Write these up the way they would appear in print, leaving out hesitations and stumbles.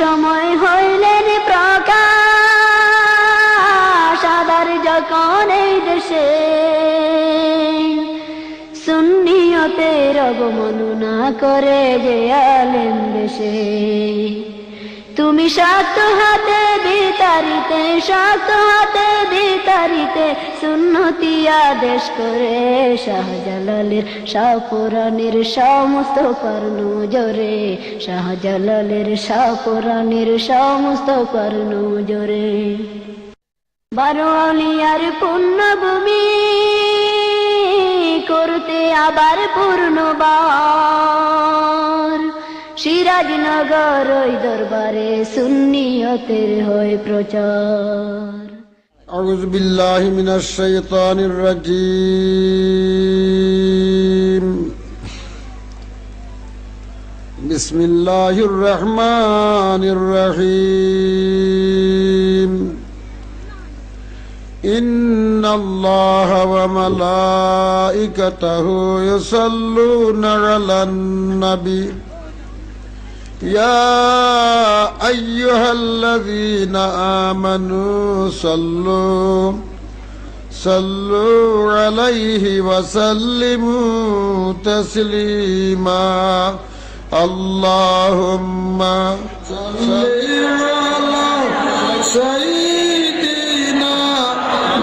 সময় হইলেন প্রকাশ আদার যখন এই দেশে সুন্নিয়তের অবমাননা করে যে আলেম দেশে তুমি শক্ত হাতে বিতারিতে সুন্নতি আদেশ করে শাহজালালের শাহপুরাণের সমস্ত কর্ণ জোরে শাহজালালের শাহপুরাণের সমস্ত কর্ণ জোরে 12 আউলিয়ার পুণ্যভূমি করতে আবার পূর্ণবার সিরাজনগর ওই দরবারে সুন্নিয়তের হয় প্রচার আউযু বিল্লাহি মিনাশ শাইতানির রাজীম বিসমিল্লাহির রহমানির রহিম ইন্নাল্লাহা ওয়া মালাইকাতাহু ইউসাল্লুনা আলান নবী يا أيها الذين آمنوا صلوا عليه وسلموا تسليما اللهم صل على سيدنا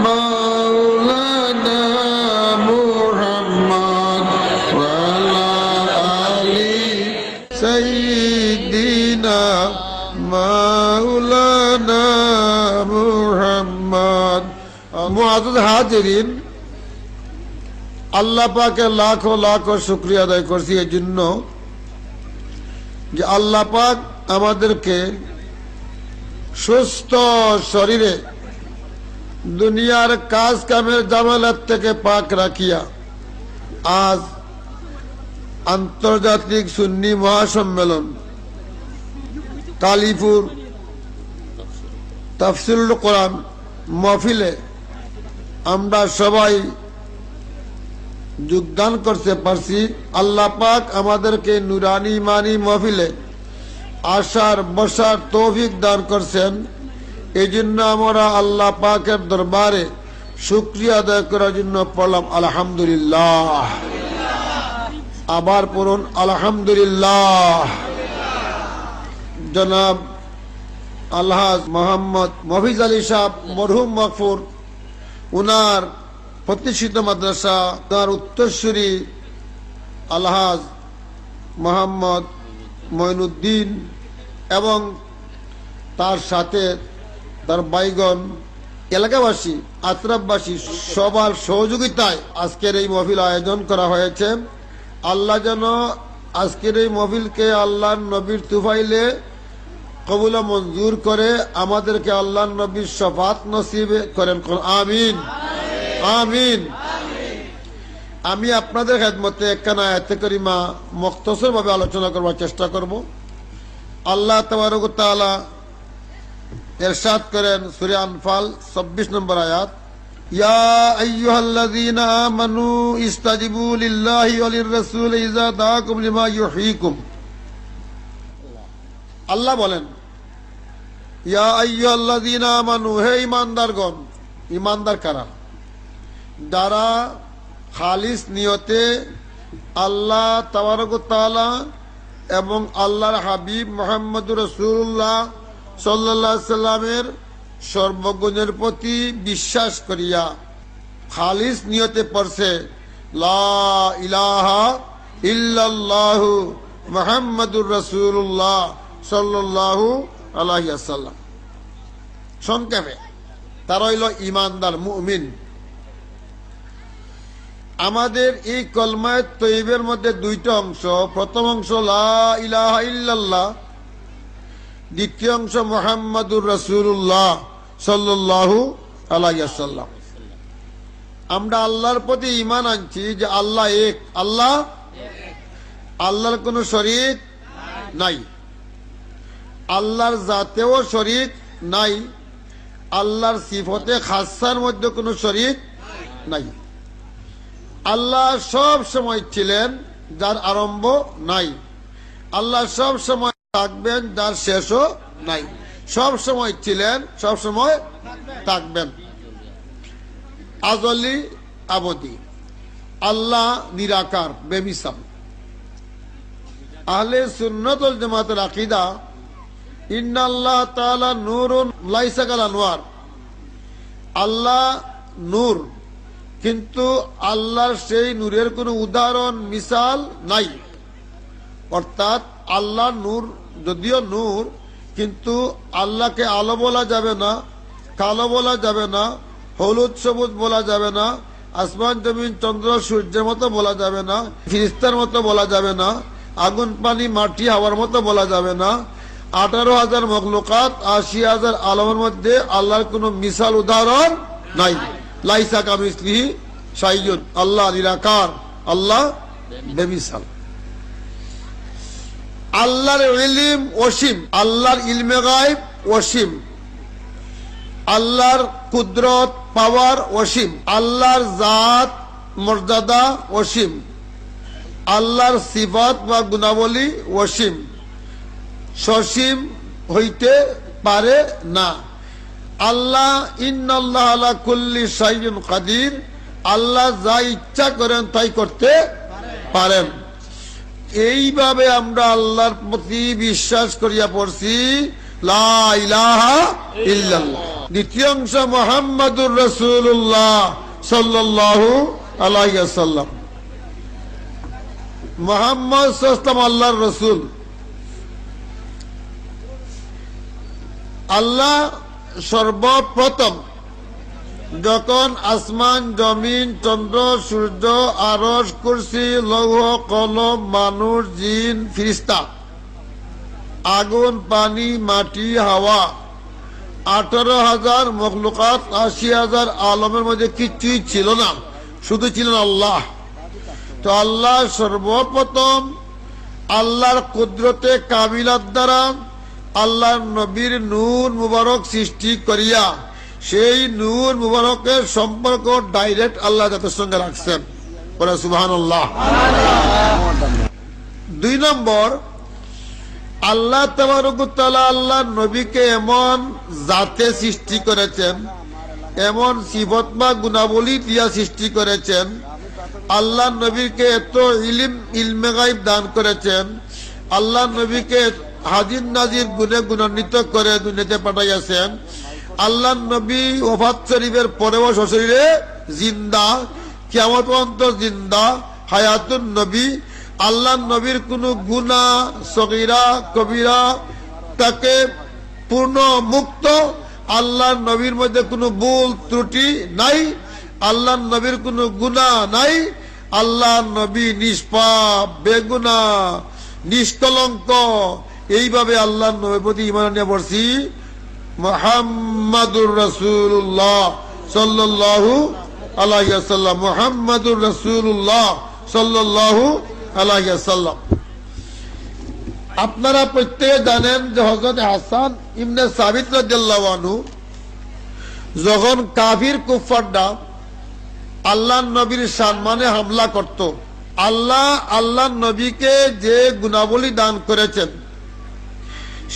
مولانا محمد وعلى آل سيدنا مولانا محمد মুআজ্জাজ হাজিরিন আল্লাহ পাকের লাখো লাখো শুকরিয়া আদায় করছি এই জন্য যে আল্লাহ পাক আমাদেরকে সুস্থ শরীরে দুনিয়ার কাজ কামের জামালাত থেকে পাক রাখিয়া আজ আন্তর্জাতিক সুন্নি মহাসম্মেলন কালীপুর তাফসিরুল কোরআন মাহফিলে আমরা সবাই যোগদান করতে পারছি। আল্লাহ পাক আমাদেরকে নুরানি ইমানি মাহফিলে আসার বসার তৌফিক দান করছেন। এই জন্য আমরা আল্লাহ পাকের দরবারে শুকরিয়া আদায় করার জন্য পড়লাম আলহামদুলিল্লাহ। আবার পড়ুন আলহামদুলিল্লাহ। জনাব আলহাজ মোহাম্মদ মফিজ আলী সাহেব মরহুম মকফুর উনার প্রতিষ্ঠিত মাদ্রাসা তার উত্তরসূরি আলহাজ মোহাম্মদ মঈনুদ্দিন এবং তার সাথে তার বাইগণ এলাকাবাসী আত্রাফবাসী সবার সহযোগিতায় আজকের এই মাহফিল আয়োজন করা হয়েছে। আল্লাহ যেন আজকের এই মাহফিলকে আল্লাহর নবীর তুফাইলে কবুল মঞ্জুর করে আমাদেরকে আল্লাহর নবীর শফাত নসিব করেন। আমিন আমিন। আমি আপনাদের খেদমতে একখানা আয়াতে কারিমা মুখতসর ভাবে আলোচনা করবার চেষ্টা করব। আল্লাহ তাবারক ওয়া তাআলা ইরশাদ করেন সূরা আনফাল 26 নম্বর আয়াত, ইয়া আইয়ুহাল্লাযীনা আমানু ইস্তাজিবু লিল্লাহি ওয়া লির-রাসূল ইযা দাআকুম লিমা ইউহয়িকুম। আল্লাহ বলেন ইয়া আইয়ুহাল্লাযীনা আমানু, হে ঈমানদারগণ। ঈমানদার কারা? যারা খালিস নিয়তে আল্লাহ তাবারক ওয়া তাআলা এবং আল্লাহর হাবিব মুহাম্মদুর রাসূলুল্লাহ সাল্লাল্লাহু আলাইহি সাল্লামের সর্বগুণের প্রতি বিশ্বাস করিয়া খালিস নিয়তে পড়ছে লা ইলাহা ইল্লাল্লাহু মুহাম্মাদুর রাসূলুল্লাহ সাল্লাল্লাহু আলাইহি ওয়াসাল্লাম। সংক্ষেপে তারা হইল ঈমানদার মুমিন। আমাদের এই কলমায়ে তয়্যিবের মধ্যে দুইটা অংশ। প্রথম অংশ লা ইলাহা ইল্লাল্লাহ, দ্বিতীয় অংশ মুহাম্মাদুর রাসূলুল্লাহ সাল্লাল্লাহু আলাইহি ওয়াসাল্লাম। আমরা আল্লাহর প্রতি ঈমান আনছি যে আল্লাহ এক, আল্লাহর কোনো শরীক নাই, আল্লাহর জাতেও শরীক নাই, আল্লাহর সিফতে খাসার মধ্যে কোনো শরীক নাই। আল্লাহ সব সময় ছিলেন, যার আরম্ভ নাই। আল্লাহ সব সময় থাকবেন, যার শেষও নাই, সব সময় ছিলেন, সব সময় থাকবেন। আজলি আবদি, আল্লাহ নিরাকার, বেমিসাল। আহলে সুন্নাত ওয়াল জামাতের আকীদা ইন্নাল্লাহ তাআলা নূরুন লাইসা কাল আনওয়ার, আল্লাহ নূর, কিন্তু আল্লাহর সেই নূরের কোনো উদাহরণ মিসাল নাই। অর্থাৎ আল্লাহ নূর, যদিও নূর, কিন্তু আল্লাহকে আলো বলা যাবে না, কালো বলা যাবে না, হলুদ সবুজ বলা যাবে না, আসমান জমিন চন্দ্র সূর্যের মতো বলা যাবে না, ফিরিস্তার মতো বলা যাবে না, আগুন পানি মাটি হাওয়ার মতো বলা যাবে না। 18,000 মখলুকাত, 80,000 আলমের মধ্যে আল্লাহর কোনো মিসাল উদাহরণ নাই। লাইসা কামিসলিহি শাইউন, আল্লাহ নিরাকার, আল্লাহ বেমিসাল। আল্লাহর ইলম অসীম, আল্লাহর ইলমে গায়ব অসীম, আল্লাহর কুদরত পাওয়ার অসীম, আল্লাহর জাত মর্যাদা অসীম, আল্লাহর সিফাত বা গুণাবলী অসীম, সসীম হইতে পারে না। আল্লাহ ইন্নাল্লাহ আলা কুল্লি শাইইন কাদির, আল্লাহ যা ইচ্ছা করেন তাই করতে পারেন। এইভাবে আমরা আল্লাহর প্রতি বিশ্বাস করিয়া পড়ছি লা ইলাহা ইল্লাল্লাহ। দ্বিতীয় অংশ মুহাম্মাদুর রাসূলুল্লাহ সাল্লাল্লাহু আলাইহি ওয়াসাল্লাম। মুহাম্মদ সাল্লাল্লাহু আলাইহি ওয়াসাল্লাম আল্লাহর রাসূল। আল্লাহ সর্বপ্রথম যখন আসমান জমিন চন্দ্র সূর্য আরশ কুরসি লৌহ কলম মানুষ জিন ফিরিস্তা আগুন পানি মাটি হাওয়া 18,000 মখলুকাত 80,000 আলমের মধ্যে কিছুই ছিল না, শুধু ছিলেন আল্লাহ। তো আল্লাহ সর্বপ্রথম আল্লাহর কুদরতে কামিলাত দ্বারা আল্লাহর নবীর নূর মুবারক সৃষ্টি করিয়া সেই নূর মুবারকের সম্পর্ক ডাইরেক্ট আল্লাহ জাতের সঙ্গে রাখছেন। বলে সুবহানাল্লাহ। 2 নম্বর, আল্লাহ তাবারক ওয়া তাআলা আল্লাহর নবীকে এমন জাতে সৃষ্টি করেছেন, এমন সিফত বা গুণাবলী দিয়া সৃষ্টি করেছেন, আল্লাহ নবীকে এত ইলমে গায়ব দান করেছেন, আল্লাহ নবীকে হাজির নাজির গুণে গুণান্বিত করে দুনিয়াতে পাঠাইয়াছেন। আল্লাহ নবী ওফাত শরীফের পরেও সশরীরে জিন্দা, কিয়ামত পর্যন্ত জিন্দা, হায়াতুন নবী। আল্লাহ নবীর কোনো গুনাহ সগীরা কবিরা তাকে পূর্ণ মুক্ত, আল্লাহ নবীর মধ্যে কোনো ভুল ত্রুটি নাই, আল্লাহ নবীর কোনো গুনাহ নাই, আল্লাহ নবী নিষ্পাপ বেগুনাহ নিষ্কলঙ্ক। এইভাবে আল্লাহ নবীর প্রতি ঈমান নিয়ে পড়ছি মুহাম্মাদুর রাসূলুল্লাহ সাল্লাল্লাহু আলাইহি ওয়াসাল্লাম, মুহাম্মাদুর রাসূলুল্লাহ সাল্লাল্লাহু আলাইহি ওয়াসাল্লাম। আপনারা প্রত্যেকে জানেন যে হযরত হাসান ইবনে সাবিত রাদিয়াল্লাহু আনহু যখন কাফির কুফাররা আল্লাহর নবীর সম্মানে হামলা করত, আল্লাহর নবীকে যে গুণাবলী দান করেছেন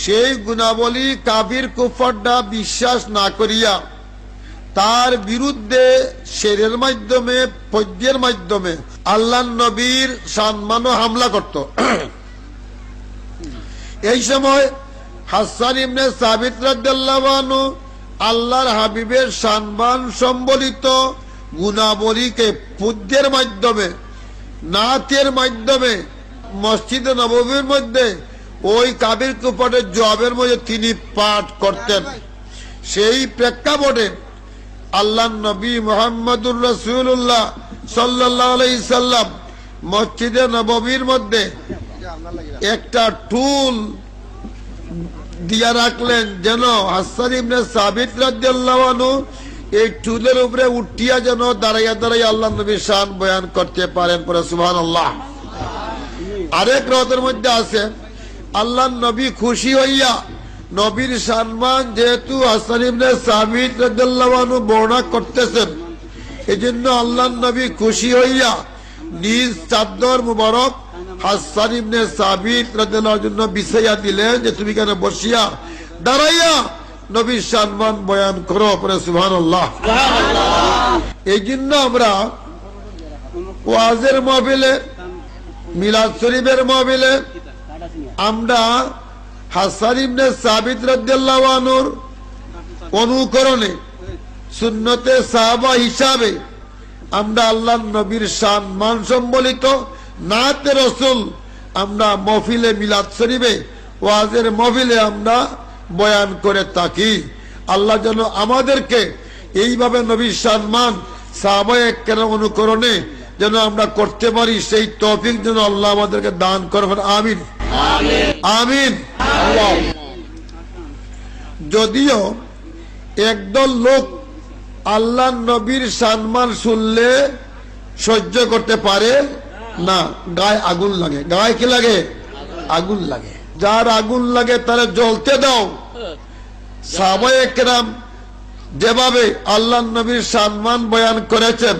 সেই গুণাবলী কাফির কুফাররা বিশ্বাস না করিয়া তার বিরুদ্ধে শেরের মাধ্যমে পদ্যের মাধ্যমে আল্লাহর নবীর সম্মানে হামলা করত। এই সময় হাসান ইবনে সাবিত রাদিয়াল্লাহু আনহু আল্লাহর হাবিবের সম্মান সম্বলিত গুণাবলীকে পদ্যের মাধ্যমে নাতের মাধ্যমে মসজিদে নববীর মধ্যে ওই কাবির কুফারের জবাবের মধ্যে তিনি পাঠ করতেন। সেই প্রেক্ষাপটে আল্লাহর নবী মুহাম্মাদুর রাসূলুল্লাহ সাল্লাল্লাহু আলাইহি সাল্লাম মসজিদে নববীর মধ্যে একটা টুল দিয়া রাখলেন, যেন হাসান ইবনে সাবিত রাদিয়াল্লাহু আনহু এই টুলের উপরে উঠিয়া যেন দাঁড়াইয়া দাঁড়াইয়া আল্লাহ নবীর শান বয়ান করতে পারেন। পরে সুবহানাল্লাহ। আরেক রাতের মধ্যে আছে আল্লাহ নবী খুশি হইয়া নবীর সম্মান যেহেতু হাসান ইবনে সাবিত রাদিয়াল্লাহু আনহু বর্ণনা করতেছেন, এজন্য আল্লাহ নবী খুশি হইয়া নিজ চাদর মুবারক হাসান ইবনে সাবিত রাদিয়াল্লাহু আনহুর জন্য বিছাইয়া দিলেন যে তুমি কেন বসিয়া দাঁড়াইয়া নবীর সম্মান বয়ান করো, পরে সুবহানাল্লাহ। এই জন্য আমরা ওয়াজের মাহফিলে, মিলাদ শরীফের মাহফিলে আমরা হাসান ইবনে সাবিত রাদিয়াল্লাহু আনহুর অনুকরণে সুন্নতে সাহাবা হিসাবে আমরা আল্লাহর নবীর সম্মান সম্বলিত নাতে রসুল আমরা মাহফিলে, মিলাদ শরীফে, ওয়াজের মাহফিলে আমরা বয়ান করে থাকি। আল্লাহ যেন আমাদেরকে এইভাবে নবীর সম্মান সাহাবায়ে কেরাম অনুকরণে যেন আমরা করতে পারি, সেই তৌফিক যেন আল্লাহ আমাদেরকে দান করবেন। আমিন আমিন। যদিও একদল লোক আল্লাহ নবীর সম্মান শুনলে সহ্য করতে পারে না, গায়ে আগুন লাগে। গায়ে কি লাগে? আগুন লাগে। যার আগুন লাগে তারা জ্বলতে দাও। সাহাবায়ে কেরাম যেভাবে আল্লাহ নবীর সম্মান বয়ান করেছেন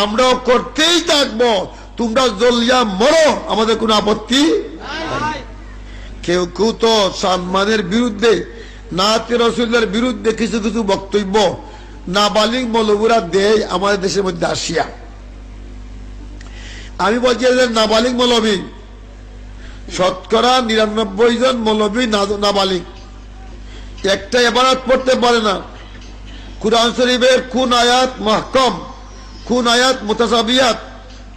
আমরাও করতেই থাকবো। তোমরা জ্বলিয়া মরো, আমাদের কোনো আপত্তি নাই। কেউ কেউ তো সম্মানের বিরুদ্ধে, নাতে রসুলের বিরুদ্ধে কিছু কিছু বক্তব্য নাবালিগ মৌলবীরা দেয় আমাদের দেশের মধ্যে আসিয়া। আমি বলছি যে নাবালিগ মৌলবী, শতকরা ৯৯ জন মৌলবী নাবালিগ, একটা ইবাদত পড়তে পারে না। কুরআন শরীফের কোন আয়াত মাহকাম, কোন আয়াত মুতাশাবিহাত,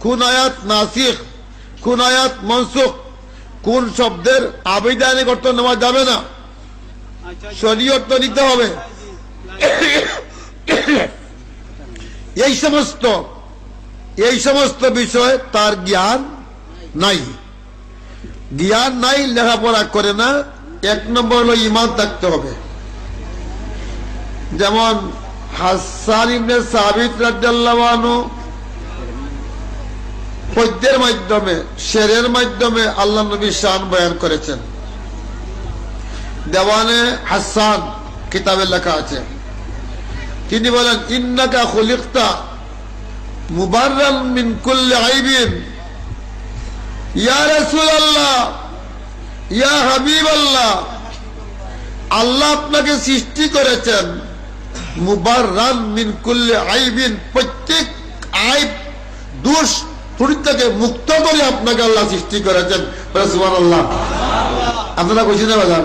কোন আয়াত নাসিখ, কোন আয়াত মনসুখ, কোন শব্দের আবেদনে অর্থ নেওয়া যাবে না, শরীয়ত তো নিতে হবে। এই সমস্ত বিষয় তার জ্ঞান নাই। জ্ঞান নাই, লেখাপড়া করে না। এক নম্বর হলো ঈমান থাকতে হবে। যেমন হাসান ইবনে সাবিত রাদিয়াল্লাহু আনহু পদ্যের মাধ্যমে, শেরের মাধ্যমে আল্লাহ নবীর শান বয়ান করেছেন। দেওয়ানে হাসান কিতাবে লেখা আছে, তিনি বলেন ইন্নাকা খুলিকতা মুবাররান মিন কুল্লি আইবিন। ইয়া রাসূলুল্লাহ, ইয়া হাবিবাল্লাহ, আল্লাহ আপনাকে সৃষ্টি করেছেন মুবাররান মিন কুল্লি আইবিন, প্রত্যেক আইব, দোষ ত্রুটি থেকে মুক্ত করে আপনাকে আল্লাহ সৃষ্টি করেছেন। সুবহানাল্লাহ। আপনারা খুশি না বাজার?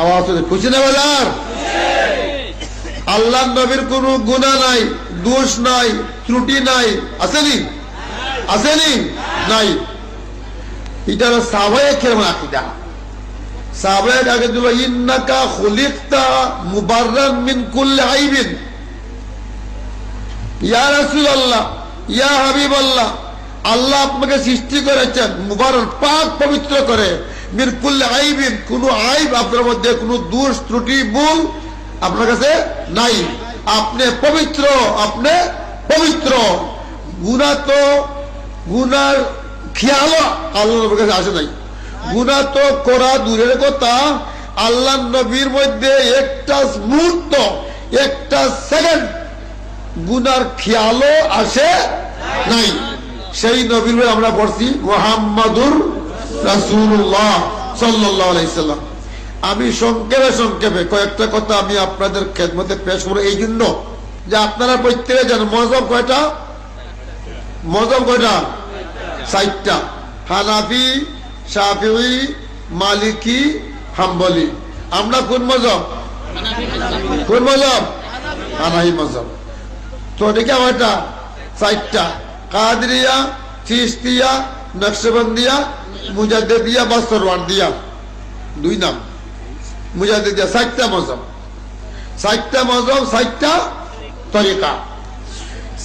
আওয়াজ খুশি না বাজার? আল্লাহ নবীর কোনো গুনাহ নাই, দোষ নাই, ত্রুটি নাই, আসেনি? আসেনি? নাই। এটা হলো সাহাবায়ে কেরামের আকীদা। সাহাবায়ে আগে দিল ইন্নাকা খুলিকতা মুবাররান মিন কুল্লি আইবিন। ইয়া রাসূলুল্লাহ, ইয়া হাবিবাল্লাহ, আল্লাহ আপনাকে সৃষ্টি করেছেন মুবারক, পাক পবিত্র করে, মিন কুল্লি আইবিন, কোনো আইব আপনার মধ্যে, কোনো দোষ ত্রুটি ভুল আপনার কাছে নাই। আপনি পবিত্র, আপনি পবিত্র। গুনাহ তো, গুনার খেয়াল আল্লাহ নবীর কাছে আসে নাই। গুনাহ তো করা দূরের কথা, আল্লাহ নবীর মধ্যে একটা মুহূর্ত, একটা সেকেন্ড গুনার খেয়ালও আসে নাই। সেই নবীর আমরা পড়ছি মুহাম্মাদুর রাসূলুল্লাহ সাল্লাল্লাহু আলাইহি সাল্লাম। আমি সংক্ষেপে কয়েকটা কথা আমি আপনাদের খেদমতে পেশ করব, এই জন্য যে আপনারা প্রত্যেকে জানেন মযহাব কয়টা? মযহাব কয়টা? 4টা। হানাফি, শাফিঈ, মালিকি, হাম্বলি। আমরা কোন মযহাব? কোন মযহাব? হানাফি মযহাব। তো দেখি আমারটা 4টা, কাদরিয়া, চিশতিয়া, নকশবন্দিয়া, মুজাদ্দিদিয়া বা সরওয়ার্দিয়া, 2 নাম মুজাদ্দিদিয়া। 4টা মযহাব, 4টা মযহাব, 4টা তরিকা।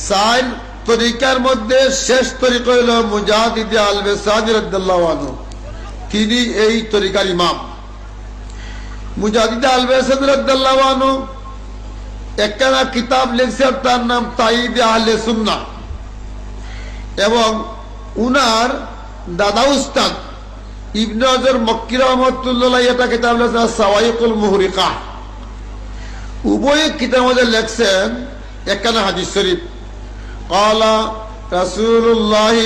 4 তরিকার মধ্যে শেষ তরিকা হলো মুজাদ্দিদ আল-বাসানি রাদিয়াল্লাহু আনহু, তিনি এই তরিকার ইমাম। মুজাদ্দিদ আল-বাসানি রাদিয়াল্লাহু আনহু একখানা কিতাব লিখছেন, তার নাম তাইয়িদ আহলে সুন্নাহ, এবং উনার দাদা উস্তাদ ইবনে হাজার মক্কি রাহমাতুল্লাহ এটা কিতাব লিখছেন সাওয়াইকুল মুহরিকা। উভয় কিতাবের মধ্যে লিখছেন একখানা হাদিস শরীফ, ক্বালা রাসূলুল্লাহ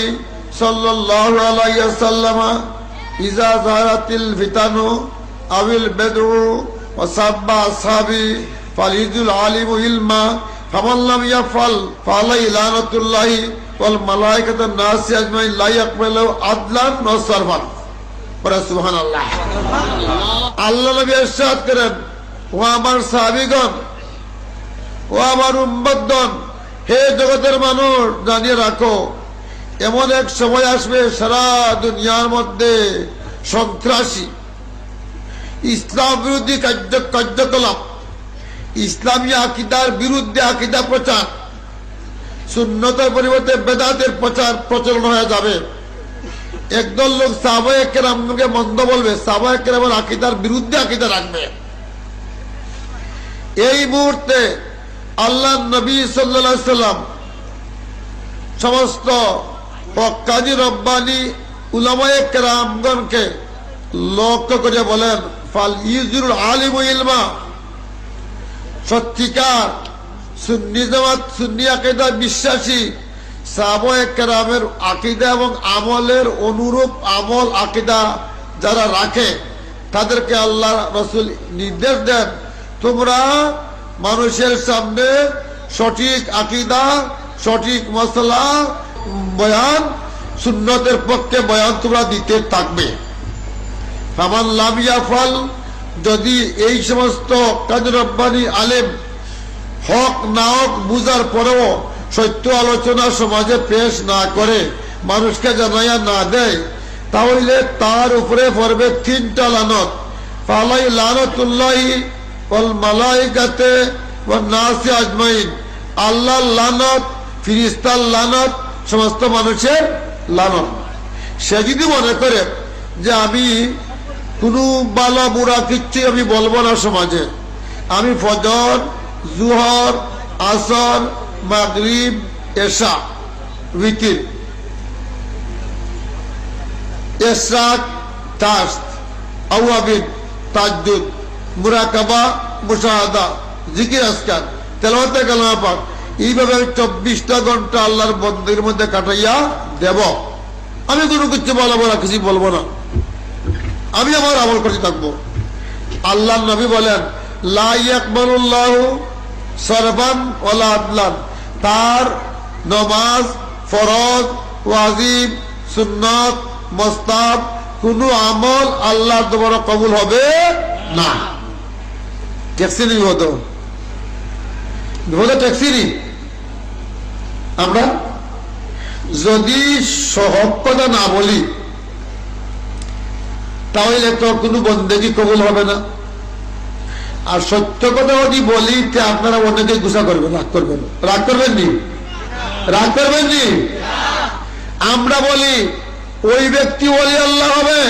সাল্লাল্লাহু আলাইহি ওয়াসাল্লাম ইযা যারাতিল ফিতানু আবিল বেদু ওয়াসাব্বা আসহাবি ফালিদুল আলিমু ইলমা ফামান লাম ইয়াফাল ফালাইহি লানাতুল্লাহি ওয়াল মালায়েকাতুন নাসি আজমাইন লা ইয়াকবালু আদলান ওয়া সারফান। পড়া সুবহানাল্লাহ। আল্লাহ নবী ইরশাদ করেন, ও আমার সাহাবীগণ, ও আমার উম্মতগণ, হে জগতের মানুষ, জানিয়ে রাখো এমন এক সময় আসবে সারা দুনিয়ার মধ্যে সন্ত্রাসী ইসলাম বিরোধী কার্যকলাপ, ইসলামী আকীদার বিরুদ্ধে আকীদা প্রচার, সুন্নতের পরিবর্তে বেদাতের প্রচলন হয়ে যাবে। একদল লোক সাহাবায়ে কেরামকে মন্দ বলবে, সাহাবায়ে কেরামের আকীদার বিরুদ্ধে আকীদা রাখবে। এই মুহূর্তে আল্লাহ নবী সাল্লাল্লাহু আলাইহি সাল্লাম সমস্ত হক্কানি রব্বানি উলামায়ে কেরামগণকে লক্ষ্য করে বলেন, ফাল ইউজুল আলিমু ইলমা, সত্যিকার সুন্নি জামাত সুন্নি আকীদা বিশ্বাসী সাহাবায়ে কেরামের আকীদা এবং আমলের অনুরূপ আমল আকীদা যারা রাখে তাদেরকে আল্লাহ রাসূল নির্দেশ দেন, তোমরা মানুষের সামনে সঠিক আকীদা, সঠিক মাসলা বয়ান, সুন্নতের পক্ষে বয়ান তোমরা দিতে থাকবে। ফামান লাম ইয়াফাল, যদি এই সমস্ত কাজী রব্বানি আলেম হক না হক বুঝার পরেও সত্য আলোচনা সমাজে পেশ না করে, মানুষকে জানাইয়া না দেয়, তাহলে তার উপরে পড়বে 3টা লানত। ফালাই লানতুল্লাহি ওয়াল মালায়েকাতে ওয়ান নাসি আজমাইন, আল্লাহর লানত, ফেরেশতার লানত, সমস্ত মানুষের লানত। সে যদি মনে করে যে আমি কোনো বালা বুড়া কিচ্ছু আমি বলবো না সমাজে, আমি ফজর, জুহর, আসর, মাগরিব, এশা, উইতির, ইশরাক, তাশত, আওয়াবিন, তাহাজ্জুদ, মুরাকাবা, মুশাহাদা, জিকির আজকার, তেলাওয়াতে কালামা পাক, এইভাবে আমি 24টা ঘন্টা আল্লাহর বন্দেগীর মধ্যে কাটাইয়া দেব। আমি কোনো কিছু বলবো না, কিছু বলবো না, আমি আমার আমল করতে থাকবো। আল্লাহ নবী বলেন, লা ইয়াকবালুল্লাহু সারফান ওয়ালা আদলান, তার নামাজ, ফরজ, ওয়াজিব, সুন্নাত, মুস্তাহাব কোনো আমল আল্লাহর দরবারে কবুল হবে না। ট্যাক্সি নিব তো ট্যাক্সি আমরা যদি সহজ কথা না বলি তাহলে তো কোনো বন্দেগী কবুল হবে না। আর সত্য কথা যদি বলি তে আপনারা অনেকে গুসা করবেন, রাগ করবেন। রাগ করবেন নি? রাগ করবেন নি? আমরা বলি ওই ব্যক্তি ওলি আল্লাহ হবে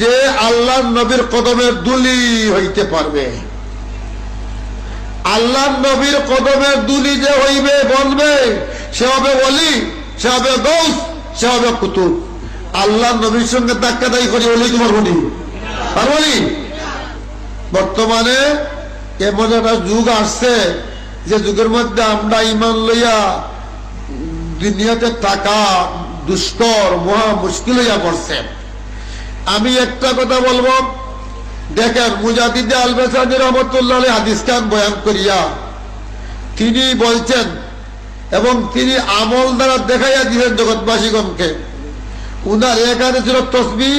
যে আল্লাহ নবীর কদমের দুলি হইতে পারবে। আল্লাহ নবীর কদমের দুলি যে হইবে বলবে সে হবে ওলি, সে হবে গৌস, সে হবে কুতুব। আল্লাহ নবীর সঙ্গে ধাক্কাধাক্কি করে ওলি তোমার বলি আর বলি। বর্তমানে এমন একটা যুগ আসছে যে যুগের মধ্যে আমরা ইমান লইয়া দুনিয়াতে থাকা দুষ্কর, মহা মুশকিল হইয়া পড়ছে। আমি একটা কথা বলবো, দেখেন মুজাদ্দিদে আল-বাসানি রাহমাতুল্লাহ আলাইহি হাদিস খান বয়ান করিয়া তিনি বলছেন এবং তিনি আমল দ্বারা দেখাইয়া দিলেন জগৎবাসীগণকে। উনার এক হাতে ছিল তসবিহ,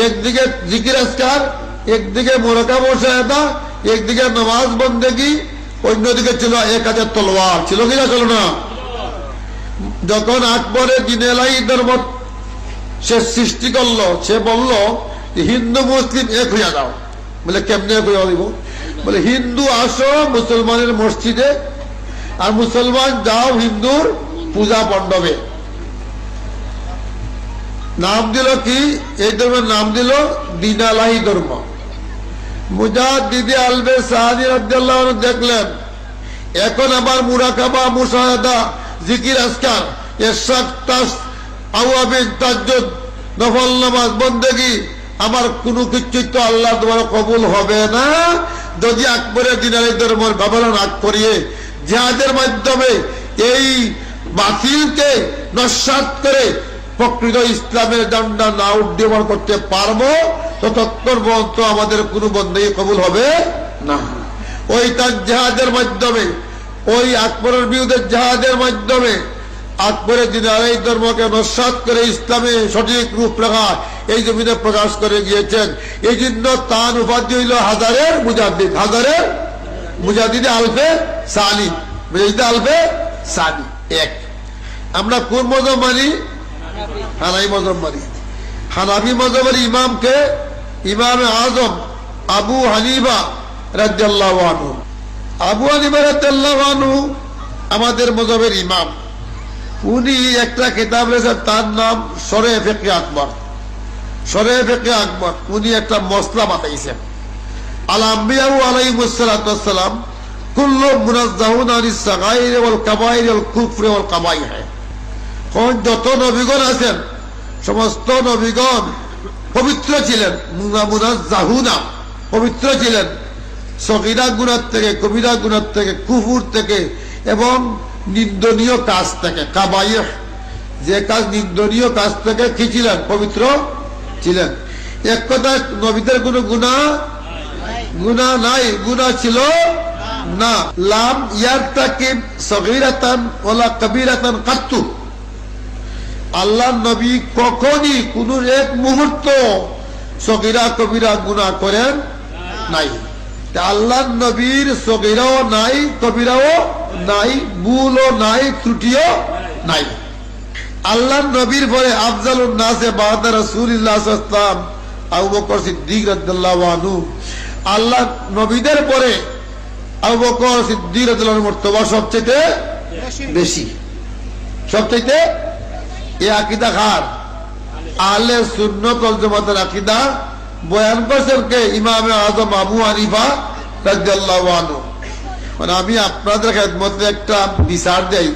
একদিকে জিকির আজকার, একদিকে মুরাকাবা মুশাহাদা, একদিকে নামাজ বন্দেগী, অন্যদিকে ছিল এক হাতে তলোয়ার। ছিল কিনা? ছিল না? যখন আকবরে দিনেলাই ধর্ম সে সৃষ্টি করলো, সে বলল হিন্দু মুসলিম এক হইয়া যাও। বলে কেমনে এক হইয়া দিব? বলে হিন্দু আসো মুসলমানের মসজিদে, আর মুসলমান যাও হিন্দুর পূজা মণ্ডপে। নাম দিল কি? এই ধর্মের নাম দিল দিনালাহি ধর্ম। মুজাদ্দিদে আল-বাসানি রাদিয়াল্লাহু আনহু দেখলেন এখন আবার মুরাকাবা, মুশাহাদা, জিকির আজকার, ইরশাদ, তাস, আওয়াবিন, তাহাজ্জুদ, নফল নামাজ, বন্দেগী, আমার কোনো কিছু তো আল্লাহ দ্বারা কবুল হবে না যদি আকবরের দিনারি ধর্মের ব্যবহার না করিয়ে জিহাদের মাধ্যমে এই বাতিলকে নস্যাৎ করে প্রকৃত ইসলামের ডান্ডা না উড্ডীয়মান করতে পারবো ততক্ষণ পর্যন্ত আমাদের কোনো বন্দেই কবুল হবে না। ওই তার জেহাদের মাধ্যমে, ওই আকবরের বিরুদ্ধে জেহাদের মাধ্যমে আকবরের দিনের এই ধর্মকে নস্যাৎ করে ইসলামে সঠিক রূপ রেখা এই জমিনে প্রকাশ করে গিয়েছেন। এই জন্য তার উপাধি হইল হাজারের মুজাদ্দিদ, হাজারের মুজাদ্দিদ আলফে সানি, মুজাদ্দিদ আলফে সানি এক। আমরা কোন মজহব মানি? হানাফি মজহব মানি। হানাফি মজহবের ইমামকে ইমাম আজম আবু হানিফা রাদিয়াল্লাহু আনহু। আবু হানিফা রাদিয়াল্লাহু আনহু আমাদের মজহবের ইমাম। উনি একটা কিতাব লিখেছেন, তার নাম শরহ ফিকহে আকবর। শরহ ফিকহে আকবর উনি একটা মসলা বাতাইছেন, আল আম্বিয়া আলাইহিমুস সালাতু ওয়াস সালাম কুল্লু মুনাজ্জাহুন আনিস সাগাইর ওয়াল কাবাইর ওয়াল কুফর ওয়াল কাবাইহ। কোন যত নবীগণ আছেন সমস্ত নবীগণ পবিত্র ছিলেন, মুনাজ্জাহুনা পবিত্র ছিলেন সগীরা গুনাহ থেকে, কবিরা গুনাহ থেকে, কুফর থেকে এবং নিন্দনীয় কাজ থেকে। কাবাইহ যে কাজ নিন্দনীয় কাজ থেকে কি ছিলেন? পবিত্র ছিলেন। এক কথা নবীদের কোনো গুনাহ নাই, গুনাহ ছিল না। লাম ইয়ারতাকিব সগীরাতান ওয়ালা কবীরাতান কাত্তু। আল্লাহ নবী কখনই কোন এক মুহূর্ত সগীরা কবিরা গুনাহ করেন নাই। আল্লাহ নবীর সগীরাও নাই, কবিরাও নাই, ভুলও নাই, ত্রুটিও নাই। আল্লাহ নবীর পরে আফজালুন নাসে বাদা রাসূলুল্লাহ সাল্লাল্লাহু আলাইহি ওয়াসাল্লাম আবু বকর সিদ্দিক রাদিয়াল্লাহু আনহু। আল্লাহ নবীদের পরে আবু বকর সিদ্দিক রাদিয়াল্লাহু আনহুর মর্তবা সবচেয়ে বেশি, সবচেয়ে। এই আকীদা কার? আহলে সুন্নাত ওয়াল জামাতের আকীদা বয়ান করেছেন কে? ইমাম আজম আবু হানিফা রাদিয়াল্লাহু আনহু। মানে আমি আপনাদের খেদমতে একটা বিচার দেই,